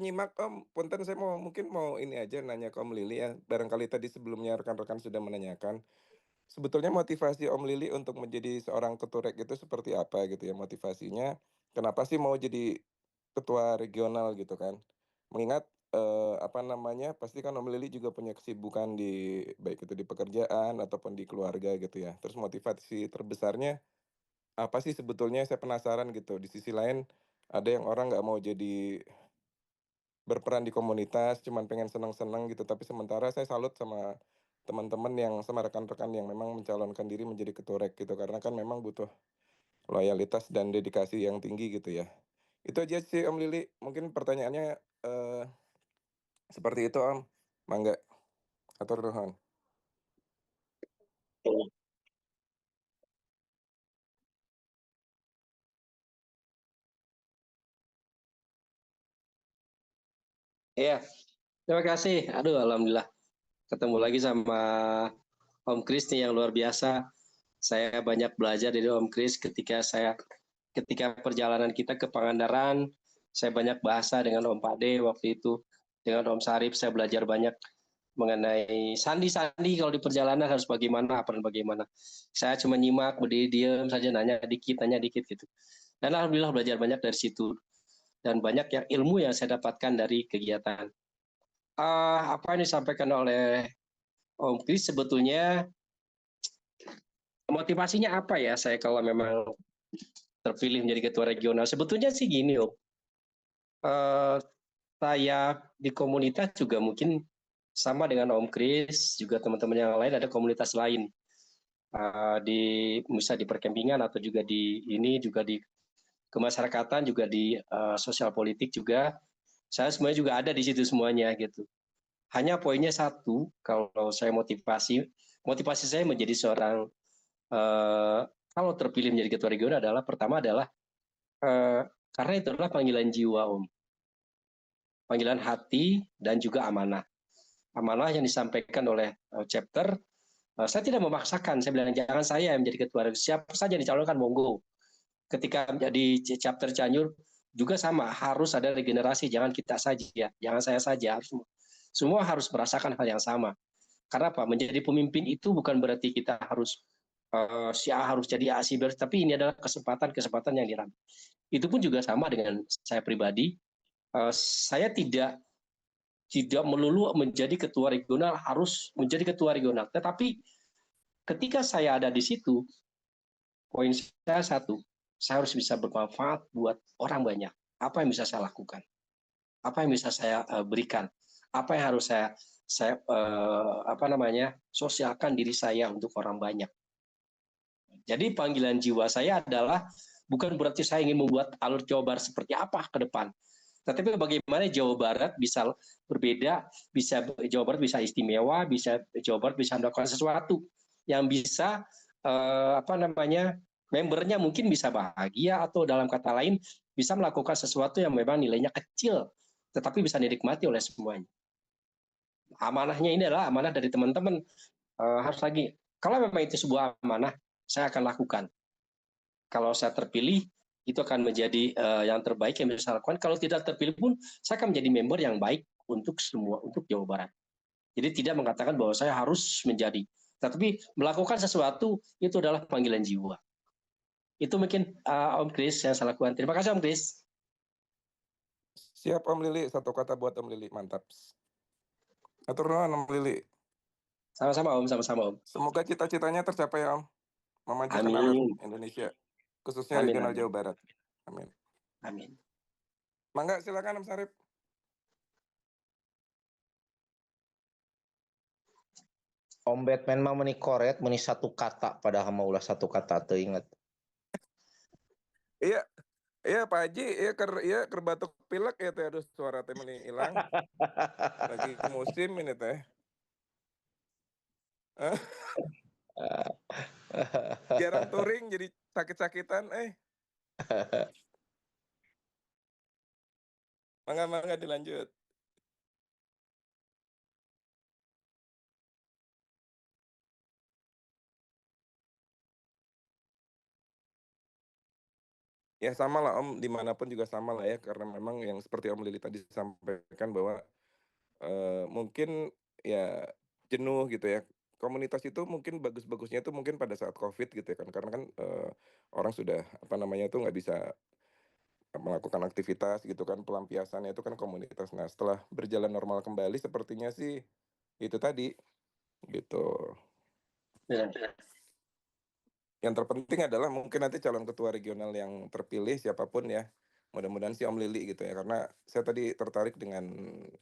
Speaker 12: nyimak Om. Punten saya mungkin mau ini aja nanya ke Om Lili ya. Barangkali tadi sebelumnya rekan-rekan sudah menanyakan. Sebetulnya motivasi Om Lili untuk menjadi seorang keturek itu seperti apa gitu ya motivasinya? Kenapa sih mau jadi ketua regional gitu kan? Mengingat pasti kan Om Lili juga punya kesibukan baik itu di pekerjaan ataupun di keluarga gitu ya. Terus motivasi terbesarnya apa sih sebetulnya? Saya penasaran gitu. Di sisi lain ada yang orang nggak mau jadi berperan di komunitas, cuman pengen senang-senang gitu. Tapi sementara saya salut sama teman-teman sama rekan-rekan yang memang mencalonkan diri menjadi keturek gitu. Karena kan memang butuh loyalitas dan dedikasi yang tinggi gitu ya. Itu aja sih Om Lili. Mungkin pertanyaannya seperti itu Om. Mangga. Atur nuhun.
Speaker 3: Iya, terima kasih. Aduh, alhamdulillah ketemu lagi sama Om Kris nih yang luar biasa. Saya banyak belajar dari Om Kris ketika perjalanan kita ke Pangandaran. Saya banyak bahasa dengan Om Pade waktu itu, dengan Om Sarif saya belajar banyak. mengenai sandi-sandi kalau di perjalanan harus bagaimana, apa dan bagaimana. Saya cuma nyimak, berdiri diam saja, nanya dikit gitu. Dan alhamdulillah belajar banyak dari situ. Dan banyak yang ilmu yang saya dapatkan dari kegiatan. Apa yang disampaikan oleh Om Kris sebetulnya motivasinya apa ya saya kalau memang terpilih menjadi ketua regional? Sebetulnya sih gini Om, saya di komunitas juga mungkin sama dengan Om Kris, juga teman-teman yang lain ada komunitas lain misalnya di perkempingan atau juga di ini juga di kemasyarakatan juga di sosial politik juga. Saya semuanya juga ada di situ semuanya gitu. Hanya poinnya satu, kalau saya motivasi saya menjadi seorang kalau terpilih menjadi ketua regional adalah pertama adalah karena itu adalah panggilan jiwa Om, panggilan hati dan juga amanah. Amanah yang disampaikan oleh chapter, saya tidak memaksakan, saya bilang jangan saya yang menjadi ketua, siapa saja dicalonkan monggo. Ketika menjadi chapter Cianjur juga sama, harus ada regenerasi, jangan kita saja, jangan saya saja, harus semua harus merasakan hal yang sama. Karena apa? Menjadi pemimpin itu bukan berarti kita harus si A harus jadi A, si B, tapi ini adalah kesempatan yang dirampas. Itu pun juga sama dengan saya pribadi. Saya tidak melulu menjadi ketua regional, harus menjadi ketua regional. Tetapi ketika saya ada di situ, poin saya satu, saya harus bisa bermanfaat buat orang banyak. Apa yang bisa saya lakukan? Apa yang bisa saya berikan? Apa yang harus saya sosialkan diri saya untuk orang banyak? Jadi panggilan jiwa saya adalah bukan berarti saya ingin membuat alur Jawa Barat seperti apa ke depan. Tetapi bagaimana Jawa Barat bisa berbeda, Jawa Barat bisa istimewa, Jawa Barat bisa melakukan sesuatu yang bisa membernya mungkin bisa bahagia atau dalam kata lain bisa melakukan sesuatu yang memang nilainya kecil, tetapi bisa dinikmati oleh semuanya. Amanahnya ini adalah amanah dari teman-teman. Harus lagi, kalau memang itu sebuah amanah, saya akan lakukan. Kalau saya terpilih, itu akan menjadi yang terbaik yang bisa saya lakukan. Kalau tidak terpilih pun, saya akan menjadi member yang baik untuk Jawa Barat. Jadi tidak mengatakan bahwa saya harus menjadi, tetapi melakukan sesuatu itu adalah panggilan jiwa. Itu mungkin Om Kris yang saya lakukan. Terima kasih Om Kris.
Speaker 12: Siap Om Lili, satu kata buat Om Lili, mantap. Atur nuhun Om Lili.
Speaker 3: Sama-sama Om, sama-sama Om.
Speaker 12: Semoga cita-citanya tercapai Om, memajukan alur Indonesia, khususnya regional Jawa Barat. Amin.
Speaker 3: Amin.
Speaker 12: Mangga silakan Om Sarip.
Speaker 11: Om Batman mah meni koret, meni satu kata, padahal mau ulah satu kata teu inget.
Speaker 12: Iya, iya Pak Haji, iya ker batuk pilek ya teh, aduh suara teh meni hilang. Lagi musim ini teh. Jarang touring jadi sakit-sakitan Mangga dilanjut. Ya sama lah Om, dimanapun juga sama lah ya, karena memang yang seperti Om Lili tadi sampaikan bahwa mungkin ya jenuh gitu ya. Komunitas itu mungkin bagus-bagusnya itu mungkin pada saat COVID gitu ya kan, karena kan orang sudah tuh nggak bisa melakukan aktivitas gitu kan, pelampiasannya itu kan komunitas. Nah setelah berjalan normal kembali sepertinya sih itu tadi gitu. Yang terpenting adalah mungkin nanti calon ketua regional yang terpilih siapapun ya, mudah-mudahan si Om Lili gitu ya, karena saya tadi tertarik dengan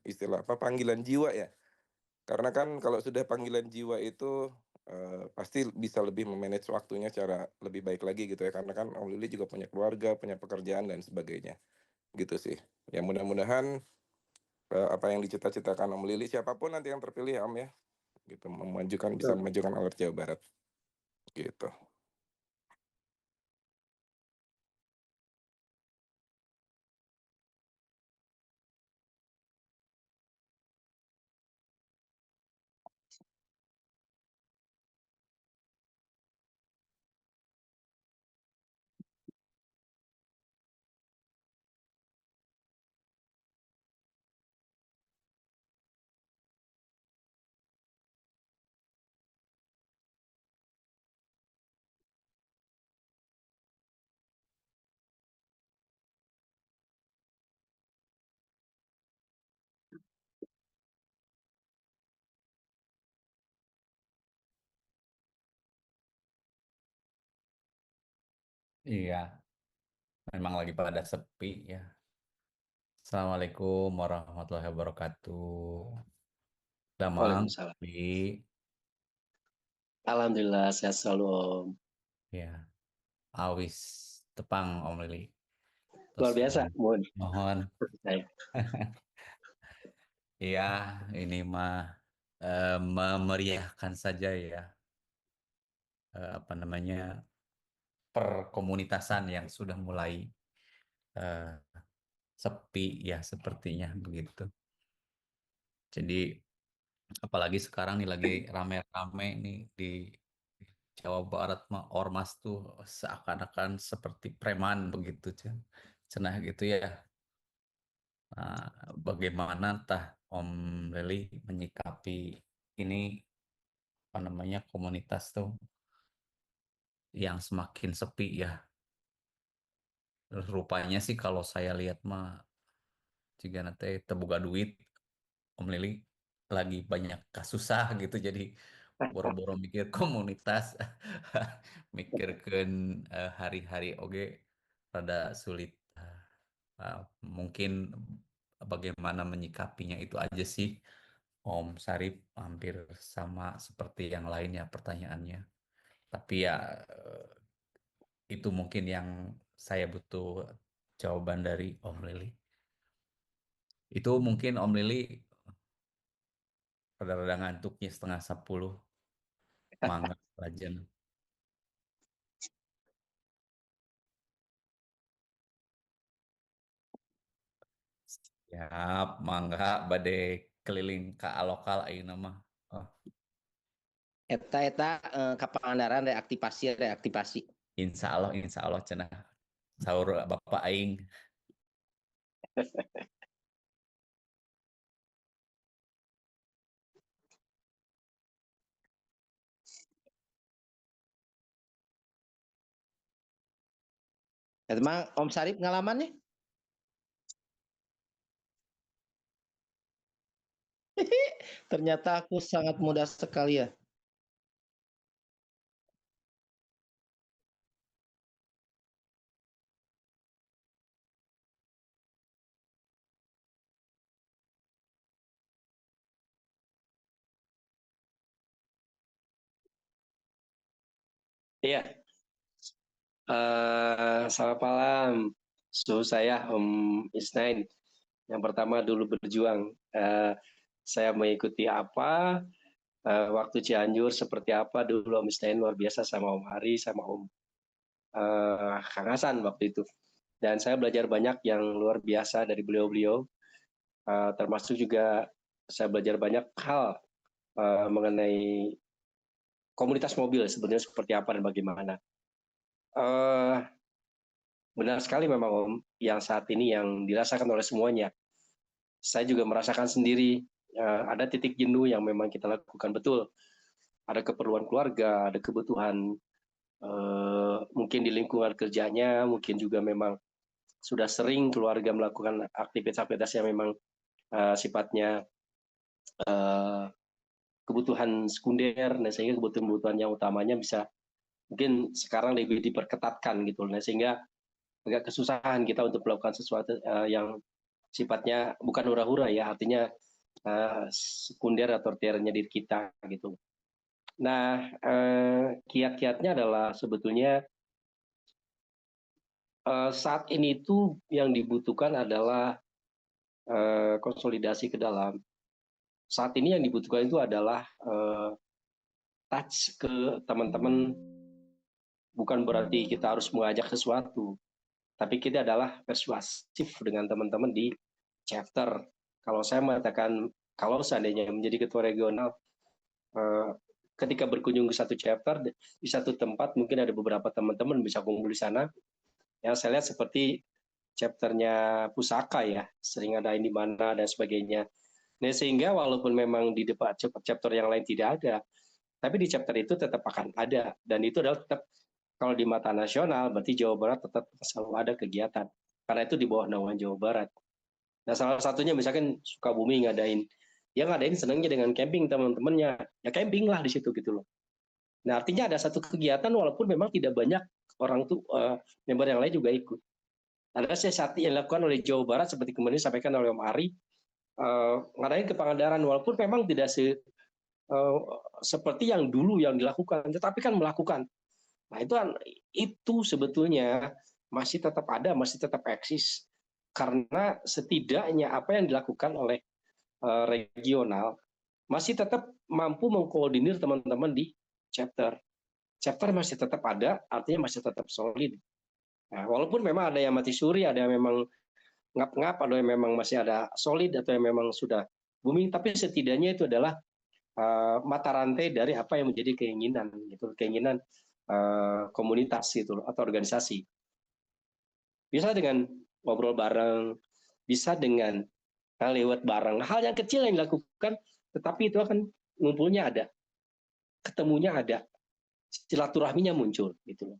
Speaker 12: istilah panggilan jiwa ya, karena kan kalau sudah panggilan jiwa itu pasti bisa lebih memanage waktunya secara lebih baik lagi gitu ya, karena kan Om Lili juga punya keluarga, punya pekerjaan dan sebagainya gitu sih ya. Mudah-mudahan apa yang dicita-citakan Om Lili siapapun nanti yang terpilih Om ya gitu, bisa memajukan alur Jawa Barat gitu.
Speaker 9: Iya, memang lagi pada sepi ya. Assalamualaikum warahmatullahi wabarakatuh. Damang,
Speaker 3: Waalaikumsalam.
Speaker 9: Bi,
Speaker 3: Alhamdulillah sehat selalu Om.
Speaker 9: ya, awis tepang Om Lili.
Speaker 3: Luar
Speaker 9: Terus
Speaker 3: biasa,
Speaker 9: mohon,
Speaker 3: Baik.
Speaker 9: ya ini mah memeriahkan saja ya, apa namanya, perkomunitasan yang sudah mulai eh, sepi ya sepertinya begitu. Jadi apalagi sekarang nih lagi rame-rame nih di Jawa Barat mah ormas tuh seakan-akan seperti preman begitu cenah gitu ya. Nah, bagaimana tah Om Leli menyikapi ini apa namanya komunitas tuh yang semakin sepi ya. Terus rupanya sih kalau saya lihat mah jika nanti terbuka duit Om Lili lagi banyak kasusah gitu jadi boro-boro mikir komunitas mikirkan hari-hari oge rada sulit. Mungkin bagaimana menyikapinya itu aja sih Om Sarip, hampir sama seperti yang lainnya pertanyaannya. Tapi ya itu mungkin yang saya butuh jawaban dari Om Lili. Itu mungkin Om Lili rada-rada ngantuknya 9:30. Mangga Rajen. Siap, mangga bade keliling ke lokal ayeuna mah. Oh,
Speaker 11: Eta ka Pangandaran reaktivasi.
Speaker 9: insya Allah cenah sahur Bapak aing.
Speaker 11: Eta mah Om Sarip ngalaman nih. Ternyata aku sangat mudah sekali ya.
Speaker 3: Iya, selamat malam. Suhu saya Om Isnain. Yang pertama dulu berjuang. Saya mengikuti apa, waktu Cianjur seperti apa dulu Om Isnain luar biasa sama Om Hari, sama Om Kang Hasan waktu itu. Dan saya belajar banyak yang luar biasa dari beliau-beliau. Termasuk juga saya belajar banyak hal mengenai komunitas mobil sebenarnya seperti apa dan bagaimana. Benar sekali memang Om, yang saat ini yang dirasakan oleh semuanya. Saya juga merasakan sendiri, ada titik jenuh yang memang kita lakukan betul. Ada keperluan keluarga, ada kebutuhan mungkin di lingkungan kerjanya, mungkin juga memang sudah sering keluarga melakukan aktivitas-aktivitas yang memang sifatnya kebutuhan sekunder, nah sehingga kebutuhan-kebutuhan yang utamanya bisa mungkin sekarang lebih diperketatkan gitu, nah sehingga agak kesusahan kita untuk melakukan sesuatu yang sifatnya bukan hura-hura ya, artinya sekunder atau tertiarnya diri kita gitu. Nah, kiat-kiatnya adalah sebetulnya saat ini itu yang dibutuhkan adalah konsolidasi ke dalam. Saat ini yang dibutuhkan itu adalah touch ke teman-teman, bukan berarti kita harus mengajak sesuatu, tapi kita adalah persuasif dengan teman-teman di chapter. Kalau saya mengatakan, kalau seandainya menjadi ketua regional, ketika berkunjung ke satu chapter, di satu tempat mungkin ada beberapa teman-teman bisa kumpul di sana. Yang saya lihat seperti chapternya Pusaka ya, sering ada di mana dan sebagainya. Nah, sehingga walaupun memang di depan chapter yang lain tidak ada, tapi di chapter itu tetap akan ada. Dan itu adalah tetap, kalau di mata nasional, berarti Jawa Barat tetap selalu ada kegiatan. Karena itu di bawah naungan Jawa Barat. Nah, salah satunya misalkan Sukabumi ngadain. Yang ngadain senangnya dengan camping teman-temannya. Ya camping lah di situ gitu loh. Nah, artinya ada satu kegiatan walaupun memang tidak banyak orang tuh member yang lain juga ikut. Ada siasat yang dilakukan oleh Jawa Barat seperti kemudian disampaikan oleh Om Ari, ngadain ke Pangandaran walaupun memang tidak seperti yang dulu yang dilakukan, tetapi kan melakukan. Nah, itu sebetulnya masih tetap ada, masih tetap eksis karena setidaknya apa yang dilakukan oleh regional masih tetap mampu mengkoordinir teman-teman di chapter. Chapter masih tetap ada, artinya masih tetap solid. Nah, walaupun memang ada yang mati suri, ada yang memang ngap-ngap, ada yang memang masih ada solid, atau yang memang sudah booming, tapi setidaknya itu adalah mata rantai dari apa yang menjadi keinginan, gitu, keinginan komunitas itu atau organisasi. Bisa dengan ngobrol bareng, bisa dengan lewat bareng. Hal yang kecil yang dilakukan, tetapi itu akan ngumpulnya ada, ketemunya ada, silaturahminya muncul, gitu.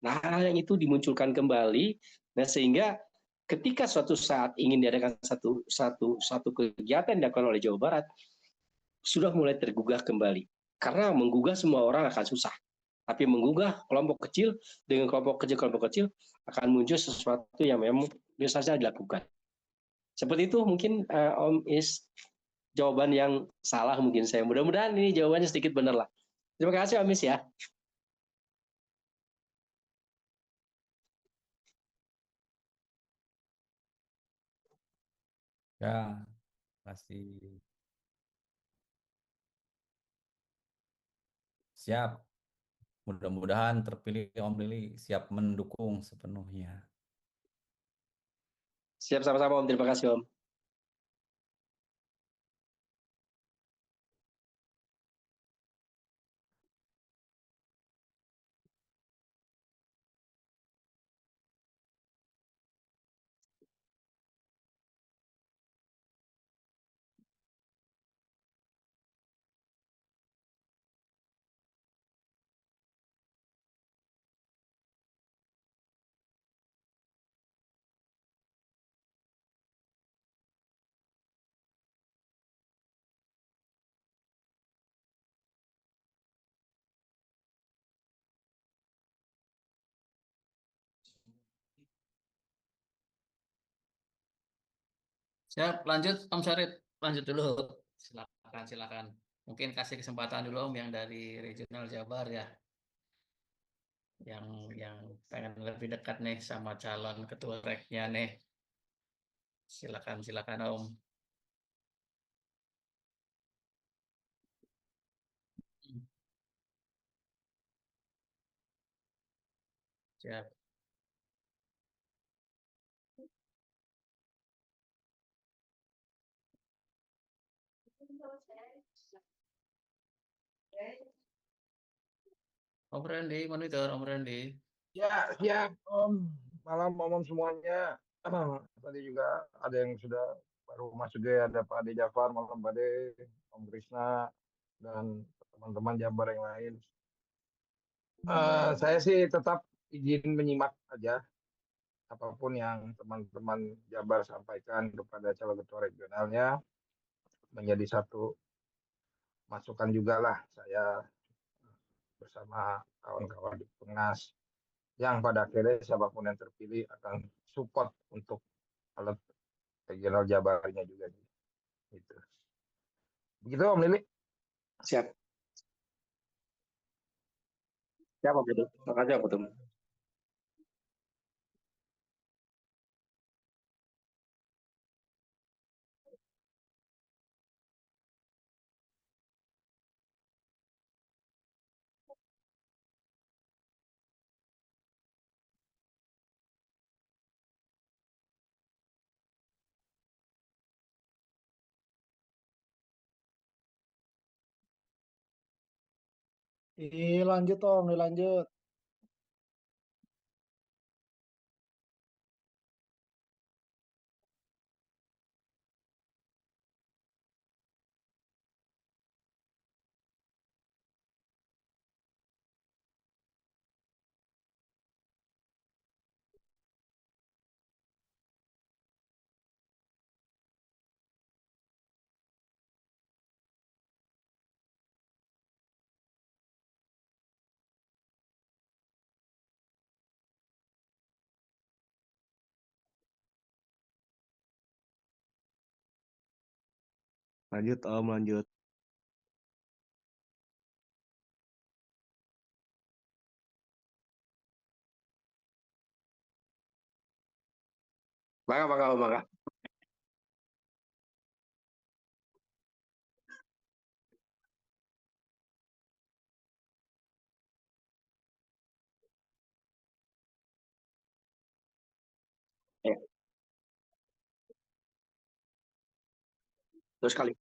Speaker 3: Nah, hal yang itu dimunculkan kembali, nah sehingga ketika suatu saat ingin diadakan satu kegiatan yang dilakukan oleh Jawa Barat, sudah mulai tergugah kembali. Karena menggugah semua orang akan susah. Tapi menggugah kelompok kecil dengan kelompok kecil akan muncul sesuatu yang memang bisa saja dilakukan. Seperti itu mungkin Om Is jawaban yang salah mungkin saya. Mudah-mudahan ini jawabannya sedikit benar lah. Terima kasih Om Is ya.
Speaker 9: Ya, kasih. Siap. Mudah-mudahan terpilih Om Lili siap mendukung sepenuhnya.
Speaker 3: Siap sama-sama Om. Terima kasih Om.
Speaker 13: Siap, lanjut Om Syarif. Lanjut dulu. Silakan. Mungkin kasih kesempatan dulu Om yang dari regional Jabar ya. Yang pengen lebih dekat nih sama calon ketua reknya nih. Silakan Om. Siap. Om Randy, monitor Om Randy.
Speaker 1: Ya, siap Om. Malam Om semuanya. Tadi juga ada yang sudah baru masuk ya, ada Pak Ade Jafar, malam Pak Ade, Om Krisna, dan teman-teman Jabar yang lain. Saya sih tetap izin menyimak aja apapun yang teman-teman Jabar sampaikan kepada calon ketua regionalnya, menjadi satu masukan juga lah saya bersama kawan-kawan di Penas yang pada akhirnya siapapun yang terpilih akan support untuk alat regional Jabarnya juga gitu. Begitu Om Lili.
Speaker 3: Siap. Siap Om Betul. Terima kasih Om Betul.
Speaker 14: Lanjut Om, lanjut. Lanjut Om, lanjut.
Speaker 3: Mangga, Om, mangga. Ya, terus kali.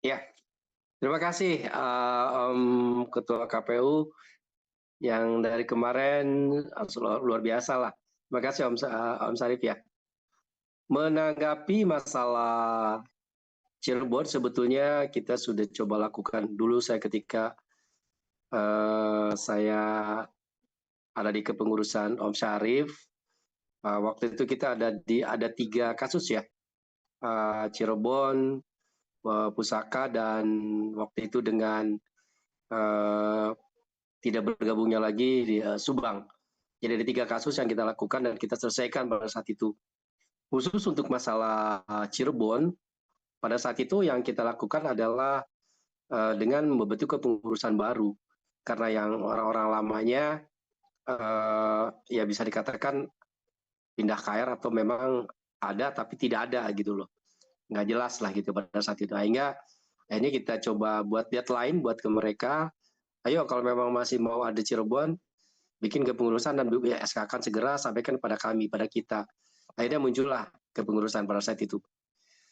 Speaker 3: Ya, terima kasih Ketua KPU yang dari kemarin luar biasa lah. Terima kasih Om Sarif ya. Menanggapi masalah Cirebon sebetulnya kita sudah coba lakukan dulu saya ketika saya ada di kepengurusan Om Syarif. Waktu itu kita ada 3 kasus ya, Cirebon, Pusaka, dan waktu itu dengan tidak bergabungnya lagi di Subang. Jadi ada 3 kasus yang kita lakukan dan kita selesaikan pada saat itu. Khusus untuk masalah Cirebon, pada saat itu yang kita lakukan adalah dengan membentuk kepengurusan baru. Karena yang orang-orang lamanya ya bisa dikatakan pindah KR atau memang ada tapi tidak ada gitu loh. Nggak jelas lah gitu pada saat itu. Sehingga akhirnya kita coba buat deadline buat ke mereka. Ayo kalau memang masih mau ada Cirebon, bikin kepengurusan dan SK-kan segera sampaikan pada kami, pada kita. Akhirnya muncullah kepengurusan pada saat itu.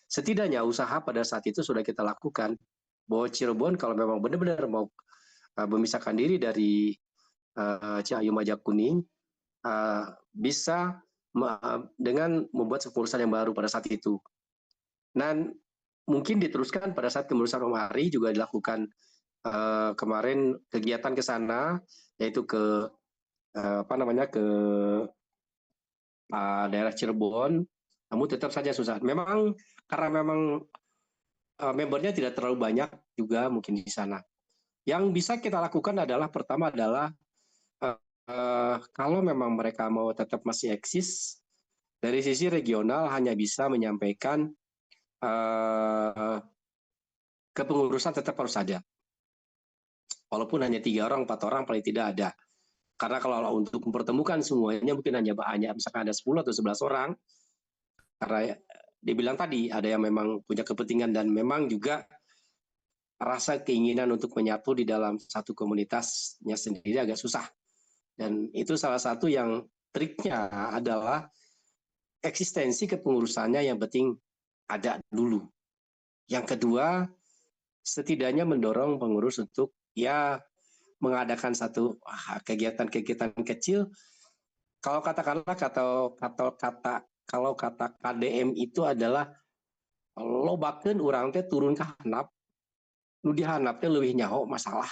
Speaker 3: Setidaknya usaha pada saat itu sudah kita lakukan bahwa Cirebon kalau memang benar-benar mau memisahkan diri dari Ciayu Majakuning bisa dengan membuat kepengurusan yang baru pada saat itu. Dan mungkin diteruskan pada saat kepengurusan Om Ari juga dilakukan kemarin kegiatan ke sana, yaitu ke ke daerah Cirebon, namun tetap saja susah. Memang karena memang membernya tidak terlalu banyak juga mungkin di sana. Yang bisa kita lakukan adalah pertama adalah kalau memang mereka mau tetap masih eksis, dari sisi regional hanya bisa menyampaikan kepengurusan tetap harus ada. Walaupun hanya 3 orang, 4 orang paling tidak ada. Karena kalau untuk mempertemukan semuanya mungkin hanya misalkan ada 10 atau 11 orang. Karena dibilang tadi ada yang memang punya kepentingan dan memang juga rasa keinginan untuk menyatu di dalam satu komunitasnya sendiri agak susah. Dan itu salah satu yang triknya adalah eksistensi kepengurusannya yang penting ada dulu. Yang kedua, setidaknya mendorong pengurus untuk ya mengadakan satu kegiatan-kegiatan kecil. Kalau katakanlah kalau kata KDM itu adalah lobakeun urang teh turun ke handap, nu di handap teh leuwih nyaho masalah.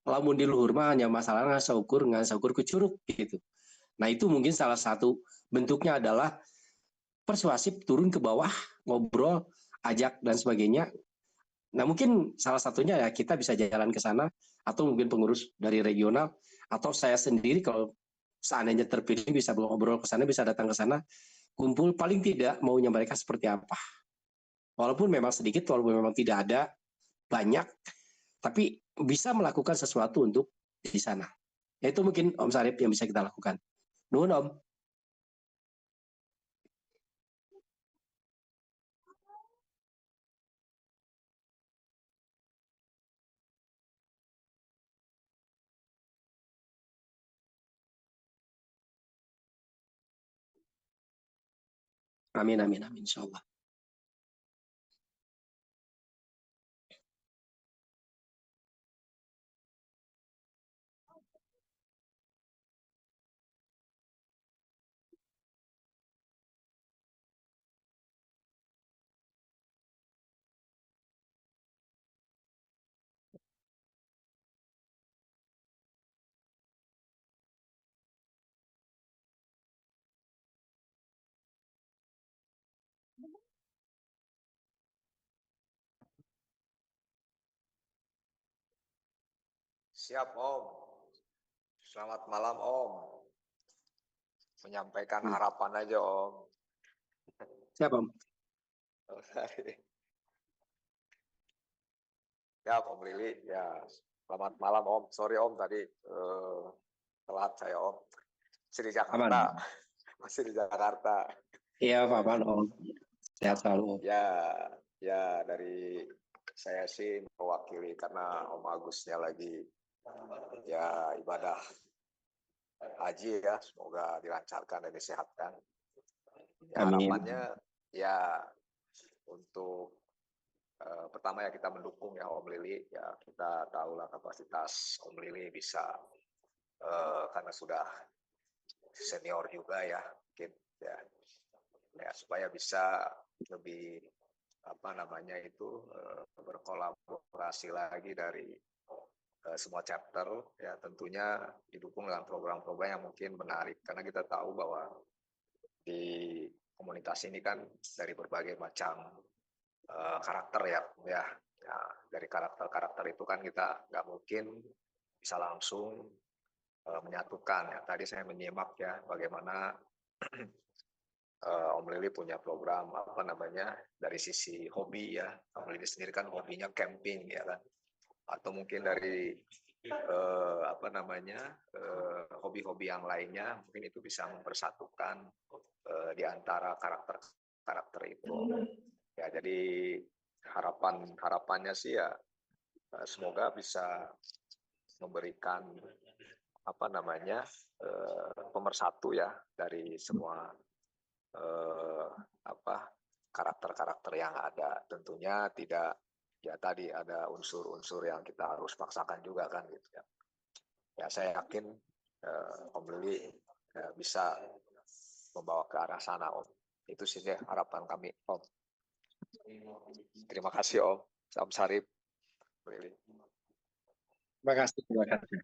Speaker 3: lamun di luhur mah hanya masalah ngasaukur ke curug gitu. Nah itu mungkin salah satu bentuknya adalah persuasif turun ke bawah, ngobrol, ajak dan sebagainya. Nah mungkin salah satunya ya kita bisa jalan ke sana, atau mungkin pengurus dari regional, atau saya sendiri kalau seandainya terpilih bisa ngobrol ke sana, bisa datang ke sana, kumpul paling tidak maunya mereka seperti apa. Walaupun memang sedikit, walaupun memang tidak ada banyak, tapi bisa melakukan sesuatu untuk di sana. Ya, itu mungkin Om Sarip yang bisa kita lakukan. Nuhun Om. Amin, amin, amin, insya Allah.
Speaker 10: Siap Om. Selamat malam Om. Menyampaikan harapan aja Om.
Speaker 3: Siap Om.
Speaker 10: Ya Om Lili, ya selamat malam Om. Sorry Om tadi telat saya Om. Masih di Jakarta.
Speaker 3: Aman.
Speaker 10: Masih di Jakarta.
Speaker 3: Iya Pak Aman Om. Sehat selalu Om.
Speaker 10: Ya dari saya sih mewakili karena Om Agusnya lagi ya ibadah haji ya, semoga dilancarkan dan disehatkan. Ya, harapannya ya untuk pertama ya kita mendukung ya Om Lili, ya kita tahulah kapasitas Om Lili bisa karena sudah senior juga ya mungkin ya supaya bisa lebih berkolaborasi lagi dari semua chapter ya, tentunya didukung dengan program-program yang mungkin menarik karena kita tahu bahwa di komunitas ini kan dari berbagai macam karakter ya. Dari karakter itu kan kita nggak mungkin bisa langsung menyatukan ya. Tadi saya menyimak ya bagaimana Om Lili punya program dari sisi hobi ya. Om Lili sendiri kan hobinya camping ya kan, atau mungkin dari hobi-hobi yang lainnya, mungkin itu bisa mempersatukan di antara karakter itu ya. Jadi harapannya sih ya semoga bisa memberikan pemersatu ya dari semua karakter-karakter yang ada. Tentunya tidak ya, tadi ada unsur-unsur yang kita harus paksakan juga kan gitu ya. Ya saya yakin Om Lili bisa membawa ke arah sana Om. Itu sih harapan kami Om. Terima kasih Om. Om Sarip.
Speaker 3: Terima kasih. Terima kasih.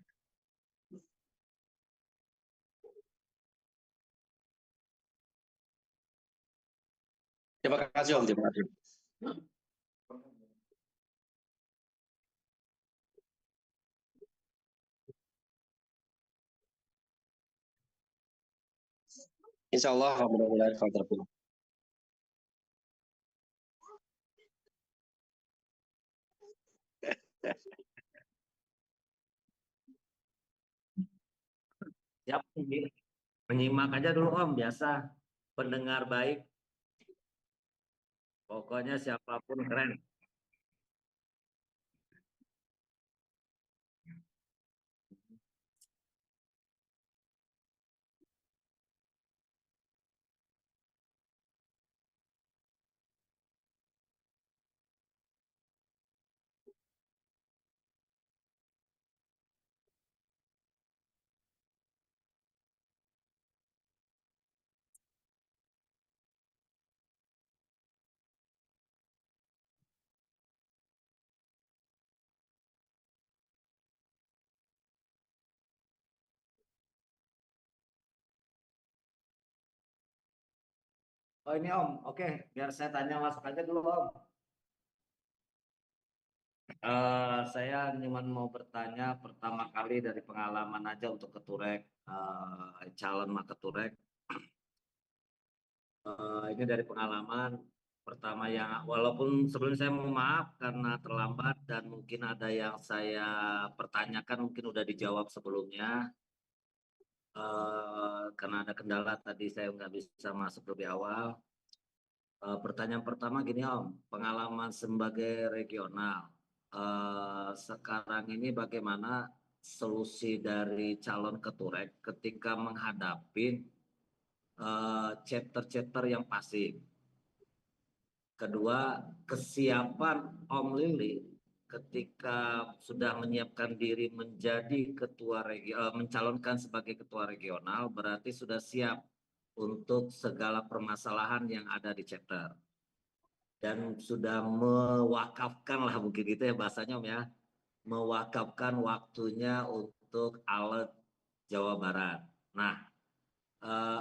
Speaker 3: Terima kasih Om. Terima kasih. Insya Allah mudah-mudahan kalau terpilih.
Speaker 14: Siap, menyimak aja dulu Om, biasa pendengar baik. Pokoknya siapapun keren. Oh ini Om, oke, biar saya tanya masuk aja dulu Om. Saya cuma mau bertanya pertama kali dari pengalaman aja untuk keturek, calon Maketurek. Ini dari pengalaman pertama yang walaupun sebelum saya mohon maaf karena terlambat dan mungkin ada yang saya pertanyakan mungkin udah dijawab sebelumnya. Karena ada kendala tadi saya nggak bisa masuk lebih awal. Pertanyaan pertama gini Om, pengalaman sebagai regional. Sekarang ini bagaimana solusi dari calon keturek ketika menghadapi chapter-chapter yang pasif. Kedua, kesiapan Om Lili ketika sudah menyiapkan diri menjadi mencalonkan sebagai ketua regional, berarti sudah siap untuk segala permasalahan yang ada di chapter. Dan sudah mewakafkan lah mungkin gitu ya bahasanya Om ya, mewakafkan waktunya untuk ALET Jawa Barat. Nah,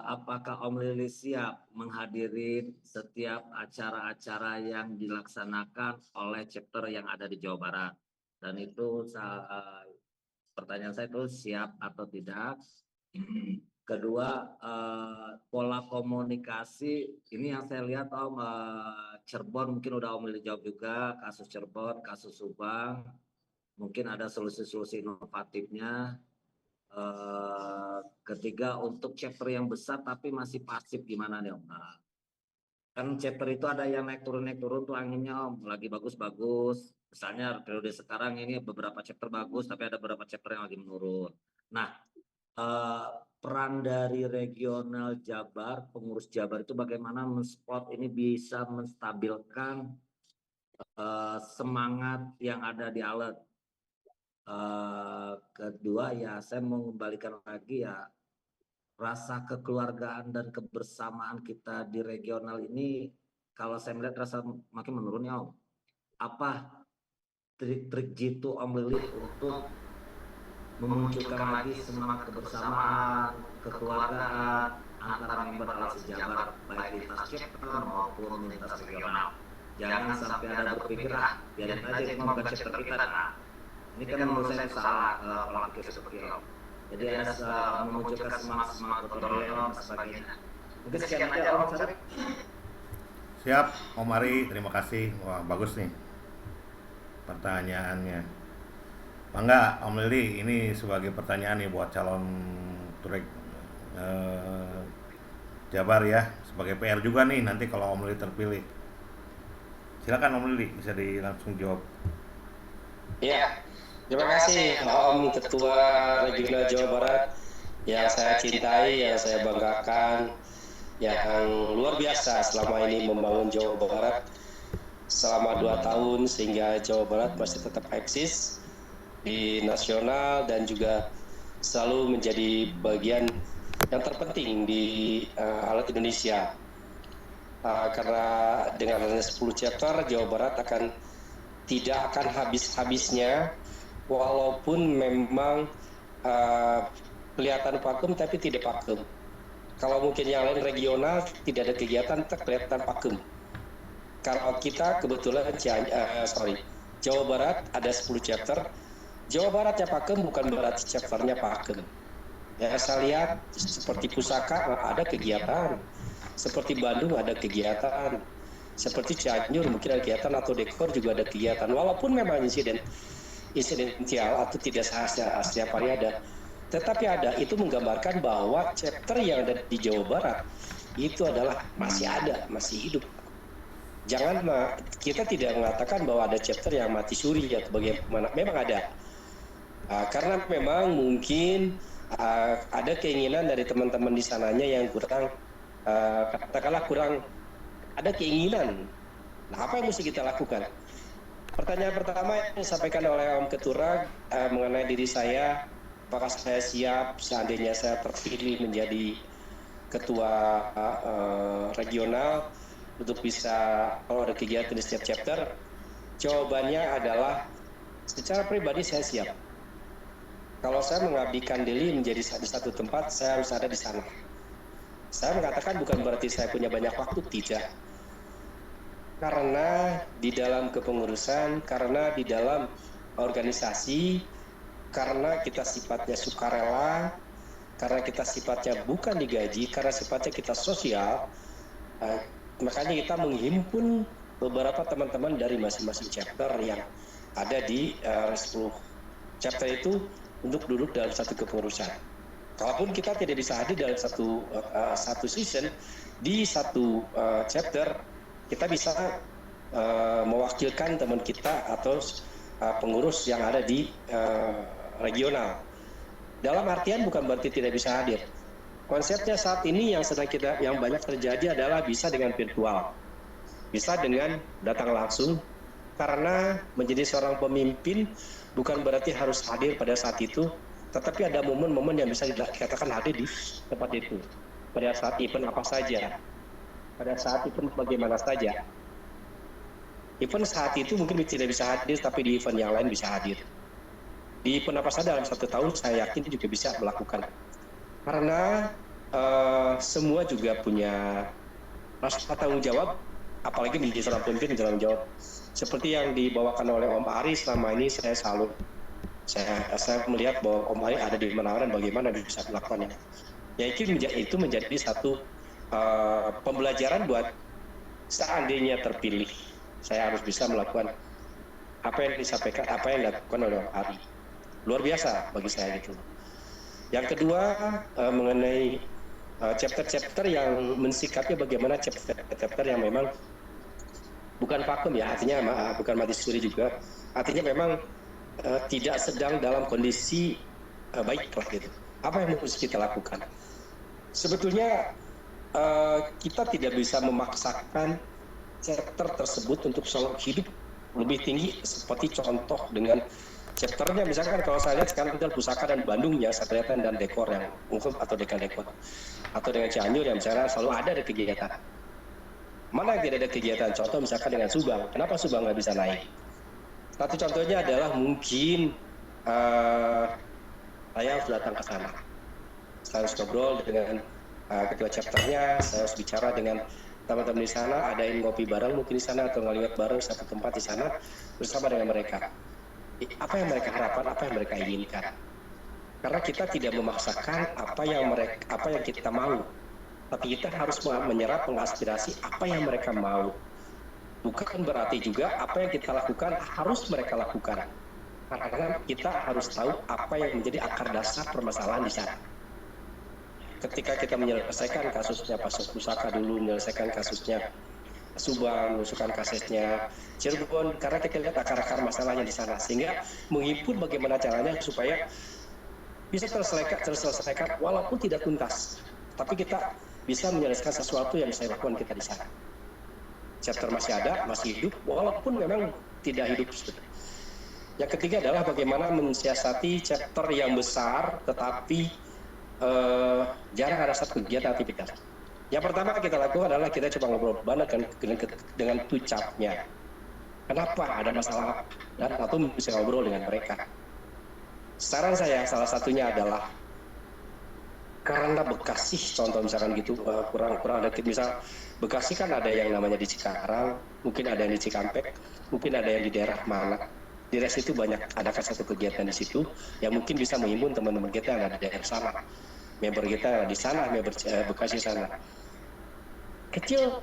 Speaker 14: apakah Om Lili siap menghadiri setiap acara-acara yang dilaksanakan oleh chapter yang ada di Jawa Barat? Dan itu pertanyaan saya itu siap atau tidak? Kedua, pola komunikasi ini yang saya lihat Om, Cirebon mungkin udah Om Lili jawab juga, kasus Cirebon, kasus Subang, mungkin ada solusi-solusi inovatifnya. Ketiga, untuk chapter yang besar tapi masih pasif gimana nih Om? Nah, kan chapter itu ada yang naik turun tuh anginnya Om, lagi bagus-bagus. Misalnya periode sekarang ini beberapa chapter bagus tapi ada beberapa chapter yang lagi menurun. Nah, peran dari regional Jabar, pengurus Jabar itu bagaimana men-support ini bisa menstabilkan semangat yang ada di ALET. Kedua ya saya mau kembalikan lagi ya rasa kekeluargaan dan kebersamaan kita di regional ini kalau saya melihat rasa makin menurun ya Om. Apa trik-trik jitu Om Lili untuk memunculkan lagi semangat kebersamaan, kekeluargaan antara member ALET Jabar baik lintas chapter maupun lintas regional. Jangan sampai ada berpikir biarin aja cuma bukan chapter kita. Nah, ini kan menurut saya salah pola pikir seperti itu. Jadi ada memunculkan semangat gotong royong dan sebagainya. Mungkin sekian aja Om Sarip.
Speaker 15: Siap, Om Ari, terima kasih. Wah, bagus nih pertanyaannya. Mangga, Om Lili, ini sebagai pertanyaan nih buat calon turek Jabar ya, sebagai PR juga nih nanti kalau Om Lili terpilih. Silakan Om Lili, bisa langsung jawab.
Speaker 3: Iya. Terima kasih Om Ketua Regional Jawa Barat yang saya cintai, yang saya banggakan, yang luar biasa selama ini membangun Jawa Barat selama 2 tahun sehingga Jawa Barat masih tetap eksis di nasional dan juga selalu menjadi bagian yang terpenting di ALET Indonesia. Karena dengan adanya 10 chapter Jawa Barat tidak akan habis-habisnya. Walaupun memang kelihatan vakum tapi tidak vakum. Kalau mungkin yang lain regional tidak ada kegiatan kelihatan vakum. Kalau kita kebetulan Jawa Barat ada 10 chapter. Jawa Barat yang vakum bukan berarti chapternya vakum. Ya saya lihat seperti Pusaka ada kegiatan, seperti Bandung ada kegiatan, seperti Cianjur mungkin ada kegiatan atau Dekor juga ada kegiatan. Walaupun memang insidensial atau tidak setiap hari ada, tetapi ada, itu menggambarkan bahwa chapter yang ada di Jawa Barat itu adalah masih ada, masih hidup. Jangan kita tidak mengatakan bahwa ada chapter yang mati suri atau bagaimana, memang ada. Karena memang mungkin ada keinginan dari teman-teman di sananya yang kurang, katakanlah kurang ada keinginan. Nah, apa yang mesti kita lakukan? Pertanyaan pertama yang disampaikan oleh Om Ketura mengenai diri saya, apakah saya siap seandainya saya terpilih menjadi ketua regional untuk bisa kalau ada kegiatan di setiap chapter? Jawabannya adalah secara pribadi saya siap. Kalau saya mengabdikan diri menjadi di satu tempat, saya harus ada di sana. Saya mengatakan bukan berarti saya punya banyak waktu, tidak. Karena di dalam kepengurusan, karena di dalam organisasi, karena kita sifatnya sukarela, karena kita sifatnya bukan digaji, karena sifatnya kita sosial, makanya kita menghimpun beberapa teman-teman dari masing-masing chapter yang ada di 10 chapter itu untuk duduk dalam satu kepengurusan. Kalaupun kita tidak bisa hadir dalam satu season di satu chapter, kita bisa mewakilkan teman kita atau pengurus yang ada di regional. Dalam artian bukan berarti tidak bisa hadir. Konsepnya saat ini yang banyak terjadi adalah bisa dengan virtual, bisa dengan datang langsung, karena menjadi seorang pemimpin bukan berarti harus hadir pada saat itu, tetapi ada momen-momen yang bisa dikatakan hadir di tempat itu, pada saat event apa saja, pada saat event bagaimana saja. Event saat itu mungkin tidak bisa hadir, tapi di event yang lain bisa hadir. Di event apa saja dalam 1 tahun saya yakin juga bisa melakukan. Karena semua juga punya rasa tanggung jawab, apalagi menjadi seorang pemimpin tanggung jawab. Seperti yang dibawakan oleh Om Ari selama ini, saya salut. Saya melihat bahwa Om Ari ada di mana-mana dan bagaimana bisa melakukannya. Ya itu menjadi satu pembelajaran buat seandainya terpilih, saya harus bisa melakukan apa yang disampaikan, apa yang dilakukan oleh Om Ari. Luar biasa bagi saya gitu. Yang kedua mengenai chapter-chapter yang mensikapnya bagaimana chapter yang memang bukan vakum ya, artinya bukan mati suri juga, artinya memang tidak sedang dalam kondisi baik lah gitu. Apa yang harus kita lakukan? Sebetulnya kita tidak bisa memaksakan chapter tersebut untuk selalu hidup lebih tinggi, seperti contoh dengan chapternya misalkan kalau saya lihat sekarang adalah Pusaka dan Bandung ya, Satriatan dan Dekor yang umum atau Dekan Dekor, atau dengan Cianjur yang misalnya selalu ada kegiatan. Mana yang tidak ada kegiatan? Contoh misalkan dengan Subang, kenapa Subang nggak bisa naik? Satu contohnya adalah mungkin saya harus datang ke sana, saya harus ngobrol dengan ketua chapternya, saya harus bicara dengan teman-teman di sana, adain ngopi bareng mungkin di sana atau ngelihat bareng satu tempat di sana bersama dengan mereka. Apa yang mereka harapkan, apa yang mereka inginkan. Karena kita tidak memaksakan apa yang kita mau, tapi kita harus menyerap mengaspirasi apa yang mereka mau. Bukan berarti juga apa yang kita lakukan harus mereka lakukan. Karena kita harus tahu apa yang menjadi akar dasar permasalahan di sana. Ketika kita menyelesaikan kasusnya Pusaka dulu, menyelesaikan kasusnya Subang, menyelesaikan kasusnya Cirebon, karena kita lihat akar-akar masalahnya di sana, sehingga menghimpun bagaimana caranya supaya bisa terselesaikan walaupun tidak tuntas, tapi kita bisa menyelesaikan sesuatu yang bisa dilakukan kita di sana. Chapter masih ada, masih hidup, walaupun memang tidak hidup. Yang ketiga adalah bagaimana mensiasati chapter yang besar, tetapi jarang ada satu kegiatan aktivitas. Yang pertama kita lakukan adalah kita coba ngobrol banget dengan tucapnya. Kenapa ada masalah dan atau bisa ngobrol dengan mereka. Saran saya salah satunya adalah karena Bekasi, contoh misalkan gitu kurang ada, misal Bekasi kan ada yang namanya di Cikarang, mungkin ada yang di Cikampek, mungkin ada yang di daerah mana. Di daerah situ banyak adakan satu kegiatan di situ yang mungkin bisa menghimpun teman-teman kita yang ada di daerah sana, member kita di sana, member Bekasi sana. Kecil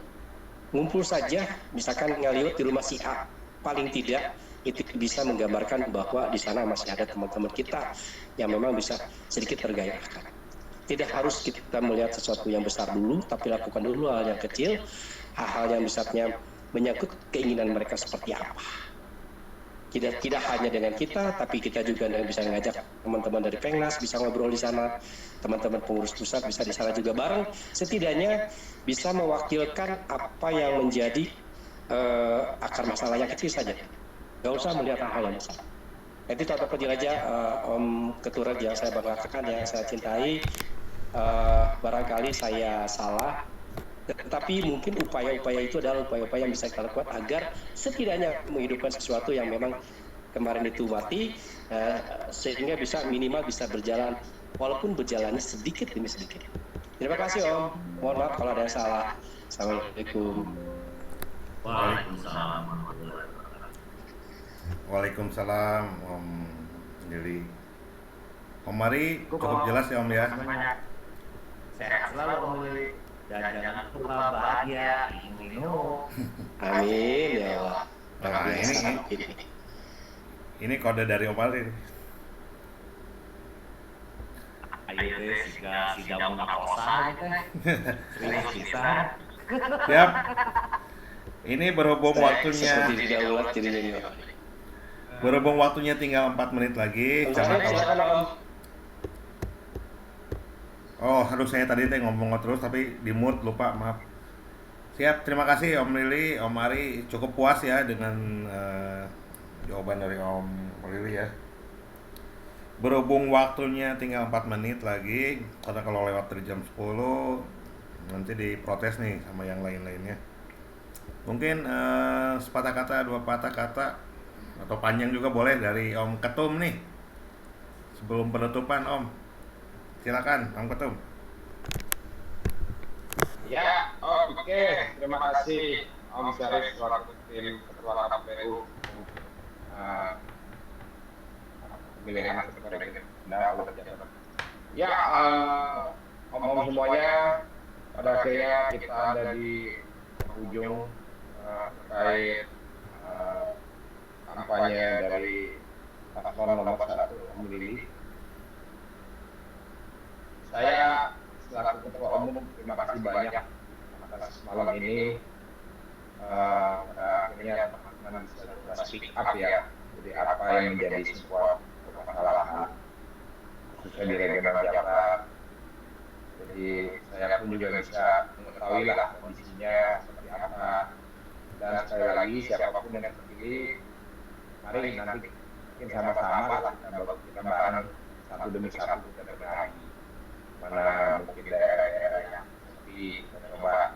Speaker 3: ngumpul saja, misalkan ngelihat di rumah si A, paling tidak itu bisa menggambarkan bahwa di sana masih ada teman-teman kita yang memang bisa sedikit tergairahkan. Tidak harus kita melihat sesuatu yang besar dulu, tapi lakukan dulu hal yang kecil, hal-hal yang misalnya menyangkut keinginan mereka seperti apa. Tidak hanya dengan kita, tapi kita juga bisa mengajak teman-teman dari Pengnas bisa ngobrol di sana, teman-teman pengurus pusat bisa di sana juga bareng, setidaknya bisa mewakilkan apa yang menjadi akar masalah yang kecil saja. Gak usah melihat hal-hal yang besar. Itu contoh kecil aja, Om Ketua yang saya banggakan, yang saya cintai. Barangkali saya salah, tetapi mungkin upaya-upaya itu adalah upaya-upaya yang bisa kita lakukan agar setidaknya menghidupkan sesuatu yang memang kemarin itu mati, sehingga bisa minimal bisa berjalan, walaupun berjalannya sedikit demi sedikit. Terima kasih Om. Mohon maaf kalau ada yang salah. Assalamualaikum.
Speaker 14: Waalaikumsalam.
Speaker 15: Waalaikumsalam Om Lili. Om Mari cukup jelas ya Om ya.
Speaker 14: Sehat selalu Om Lili. Dan jangan lupa bahagia, minum.
Speaker 3: Amin ya Allah.
Speaker 15: Nah, ini kode dari Om Mari.
Speaker 14: Ayo deh, si damu nakosa gitu. Serius bisa.
Speaker 15: Siap. Ini berhubung waktunya. Berhubung waktunya tinggal 4 menit lagi. Oh, harus saya tadi ngomong terus tapi di mute lupa, maaf. Siap, terima kasih Om Lili, Om Ari, cukup puas ya dengan jawaban dari Om Lili ya. Berhubung waktunya tinggal 4 menit lagi, karena kalau lewat dari jam 10 nanti diprotes nih sama yang lain-lainnya. Mungkin sepatah kata, 2 patah kata atau panjang juga boleh dari Om Ketum nih. Sebelum penutupan Om. Silakan Om Ketum.
Speaker 1: Ya, oke. Terima kasih Om Syarif selaku tim Ketua KPU pemilihan Ketua Regional. Ya, om semuanya, pada akhirnya kita ada di ujung terkait kampanye dari paslon nomor 1 Om Lili. Saya selaku Ketua Umum terima kasih banyak atas malam ini. Pada akhirnya teman-teman bisa speak up ya. Jadi apa yang menjadi sebuah permasalahan khususnya di regional Jabar. Jadi saya pun juga bisa mengetahui lah kondisinya seperti apa. Dan sekali lagi siapapun yang terpilih, mari nanti mungkin sama-sama lah kita bareng satu demi satu kita benahi mana mungkin daerah-daerah yang seperti kita coba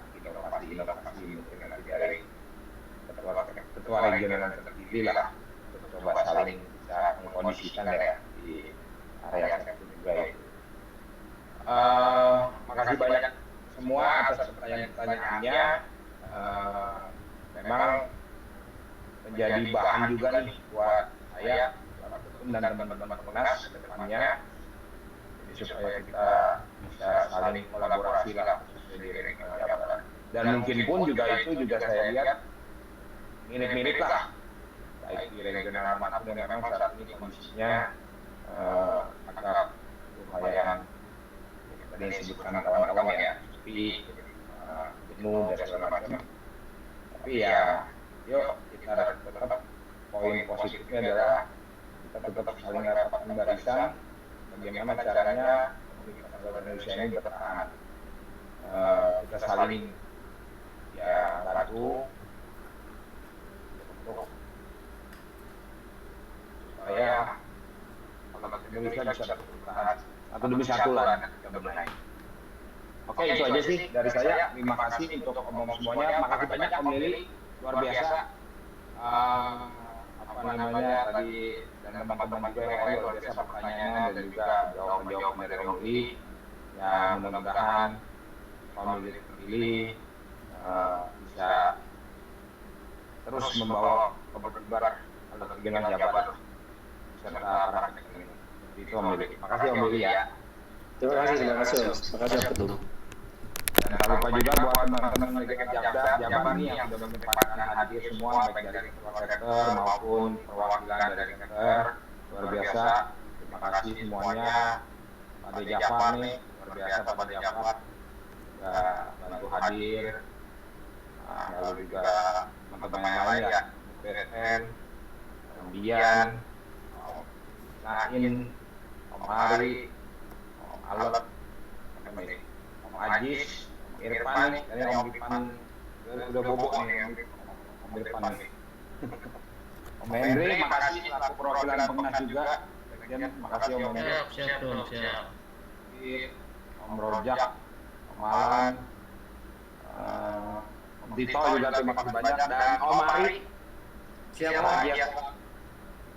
Speaker 1: inovasi mungkin nanti dari ketua regional yang terpilih lah untuk coba saling bisa mengkondisikan ya di area tertentu juga itu. Makasih banyak semua atas pertanyaan-pertanyaannya. Memang menjadi bahan juga nih buat saya, Pak Ketum dan teman-teman Komnas ke depannya. Jadi supaya kita bisa saling kolaborasi lah khususnya di regional Jabar. Dan mungkin pun juga itu juga saya lihat mirip-mirip lah baik di regional manapun yang memang saat ini kondisinya agak lumayan tadi disebutkan kawan-kawan ya sepi, jenuh dan segala macam. Tapi ya yuk kita tetap poin positifnya adalah kita tetap saling rapatkan barisan bagaimana caranya komunitas Indonesia ini bertahan. Kita saling ya bantu untuk supaya Indonesia bisa bertahan satu demi satu lah kita benahi. Oke, itu aja sih dari saya. Terima kasih untuk omong semuanya. Makasih banyak Om Lili, luar biasa. Apa namanya tadi dan teman-teman juga yang luar biasa pertanyaannya dan juga jawaban-jawaban dari Om Lili. Ya mudah-mudahan Om Lili terpilih bisa terus membawa keberkibar regional Jabar serta para rekan-rekan ini. Itu Om Lili. Makasih Om Lili ya.
Speaker 3: Terima kasih Om Ketum.
Speaker 1: Dan tak lupa juga buat teman-teman regional Jabar nih yang sudah menyempatkan hadir semua baik dari ketua sektor maupun perwakilan dari sektor. Luar biasa. Terima kasih semuanya. Pak Jafar nih, luar biasa Pak Jafar. Sudah bantu hadir. Lalu juga teman-teman yang lain ya, BSN, kemudian Nain, Om Ari, Om Alat, Om Ajis, Om Irfan nih, dan Om Irfan udah bobok nih, Om Irfan nih. Om Hendri, makasih selaku perwakilan Komnas juga. Makasih Om Hendri.
Speaker 13: Siap.
Speaker 1: Om Rojak, Om Alan, Om Tito juga terima kasih banyak, dan Om Ari. Siapa dia?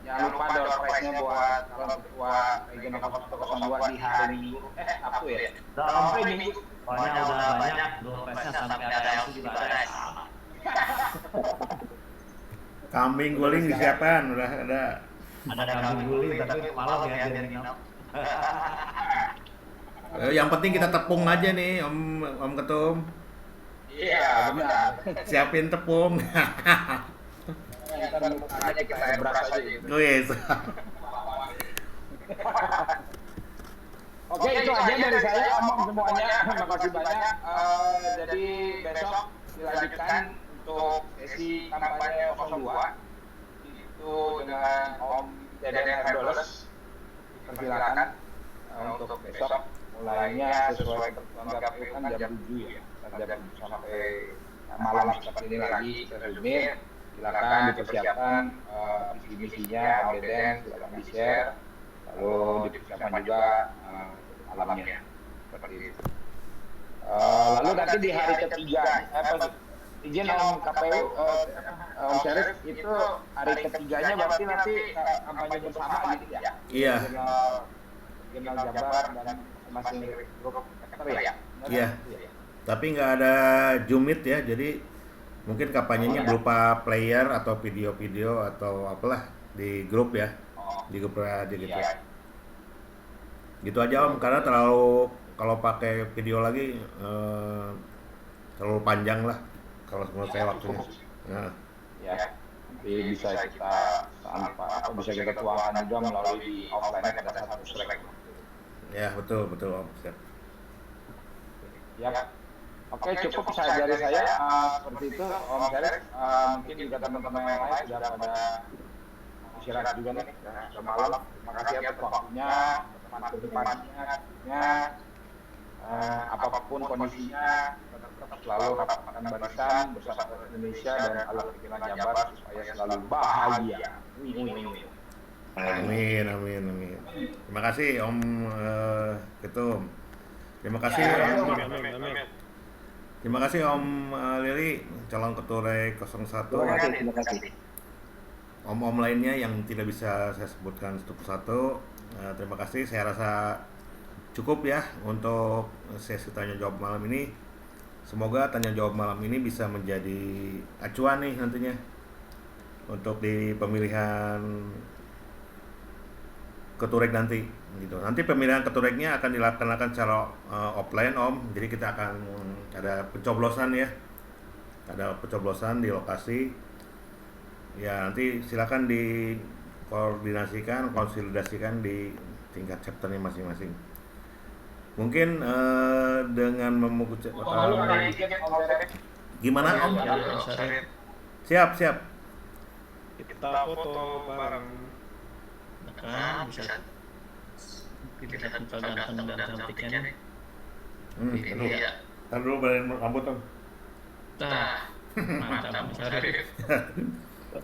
Speaker 1: Jangan lupa door prize-nya buat calon ketua regional 0102 di hari Minggu. Sabtu ya? Sampai Minggu.
Speaker 14: Soalnya udah banyak dompetnya sampai ada LC juga ada.
Speaker 15: Kambing guling disiapkan, udah ada.
Speaker 14: Ada kambing guling tapi malam ya dia nginep.
Speaker 15: Yang penting kita tepung aja nih, Om Ketum.
Speaker 1: Iya, benar.
Speaker 15: Siapin tepung.
Speaker 1: Kita aja kita beras aja gitu.
Speaker 15: Wes.
Speaker 1: Oke, itu aja dari saya, Om semuanya. Terima kasih banyak. Jadi besok dilanjutkan untuk sesi kampanye 02 itu dengan Om Deden Herdoles. Persilakan untuk besok mulainya sesuai ketentuan KPU kan jam 7 ya. Jam sampai malam seperti ini lagi terresume. Silakan dipersiapkan visi misinya Om Deden, silakan di-share. Lalu dipersiapkan juga alamnya seperti itu. Lalu nanti di hari ketiga, izin Om KPU, Om Syarif itu hari ketiganya berarti nanti kampanye bersama gitu ya?
Speaker 15: Iya.
Speaker 1: Regional Jabar dan masing grup sektor ya?
Speaker 15: Iya. Tapi nggak ada Jumit ya, jadi mungkin kampanyenya berupa player atau video-video atau apalah di grup ya, di grup aja gitu. Gitu aja Om, karena terlalu kalau pakai video lagi terlalu panjang lah kalau menurut saya waktunya. Nah.
Speaker 1: Ya, nanti bisa kita bisa kita tuangkan juga melalui di offline pada satu Slack.
Speaker 15: Ya betul Om. Siap.
Speaker 1: Ya. Oke, cukup dari saya seperti itu Om Syarif. Mungkin juga teman-teman yang lain sudah pada istirahat juga nih semalam. Terima kasih atas waktunya, teman kedepannya, apapun kondisinya tetap selalu rapatkan barisan bersama Indonesia dan Allah Regional Jabar supaya selalu bahagia.
Speaker 15: Amin. Terima kasih Om Ketum. Terima kasih Om. Terima kasih Om Lili, calon ketua RE 01.
Speaker 3: Terima kasih.
Speaker 15: Om-om lainnya yang tidak bisa saya sebutkan satu persatu. Terima kasih. Saya rasa cukup ya untuk sesi tanya jawab malam ini. Semoga tanya jawab malam ini bisa menjadi acuan nih nantinya untuk di pemilihan keturek nanti gitu. Nanti pemilihan ketureknya akan dilaksanakan secara offline Om. Jadi kita akan ada pencoblosan ya. Ada pencoblosan di lokasi. Ya nanti silakan dikoordinasikan, konsolidasikan di tingkat chapternya masing-masing. Mungkin dengan gimana Om? Siap.
Speaker 7: Kita foto bareng.
Speaker 13: Nah, bisa. Kita foto ganteng dan cantiknya nih.
Speaker 15: Iya. Ntar dulu balikin rambut Om.
Speaker 13: Nah, mantap Syarif.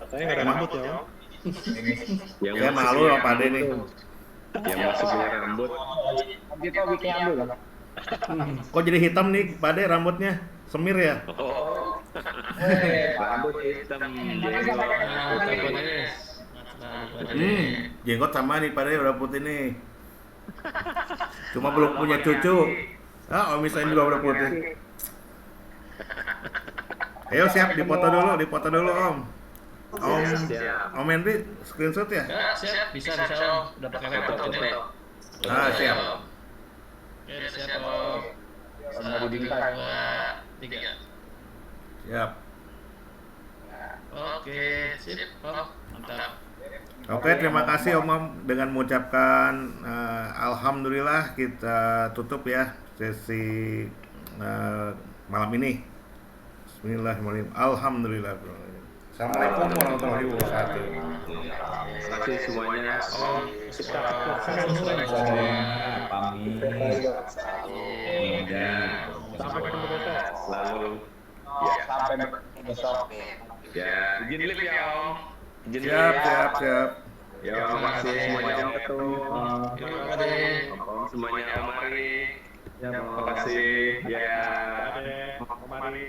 Speaker 7: Saya nggak ada rambut ya Om.
Speaker 15: Saya malu sama Pak Ade nih.
Speaker 8: Yang masih punya rambut.
Speaker 1: Kita bikin ambil kan?
Speaker 15: Kok jadi hitam nih Pak Ade rambutnya? Semir ya?
Speaker 8: Oh. Rambut hitam.
Speaker 15: Jenggot sama nih Pak Ade udah putih nih. Cuma belum punya cucu. Om misalnya juga udah putih. Ayo siap dipoto dulu Om. Om Henry screenshot ya?
Speaker 13: Siap, bisa Om. Udah pakai laptop ini.
Speaker 15: Siap.
Speaker 13: Oke, siap Om. 1, 2, 3.
Speaker 15: Siap.
Speaker 13: Oke, sip Om. Mantap.
Speaker 15: Oke, terima kasih Om dengan mengucapkan alhamdulillah kita tutup ya sesi malam ini. Bismillahirrahmanirrahim. Alhamdulillah. Assalamualaikum warahmatullahi wabarakatuh.
Speaker 8: Terima kasih semuanya.
Speaker 1: Sampai ketemu besok.
Speaker 8: Lalu
Speaker 1: Sampai besok.
Speaker 8: ya izin live ya Om.
Speaker 15: Siap.
Speaker 8: Ya, terima kasih semuanya Om Ketum.
Speaker 13: Terima kasih.
Speaker 8: Om semuanya Om Ari. Terima kasih. Ya.
Speaker 7: Om Ari.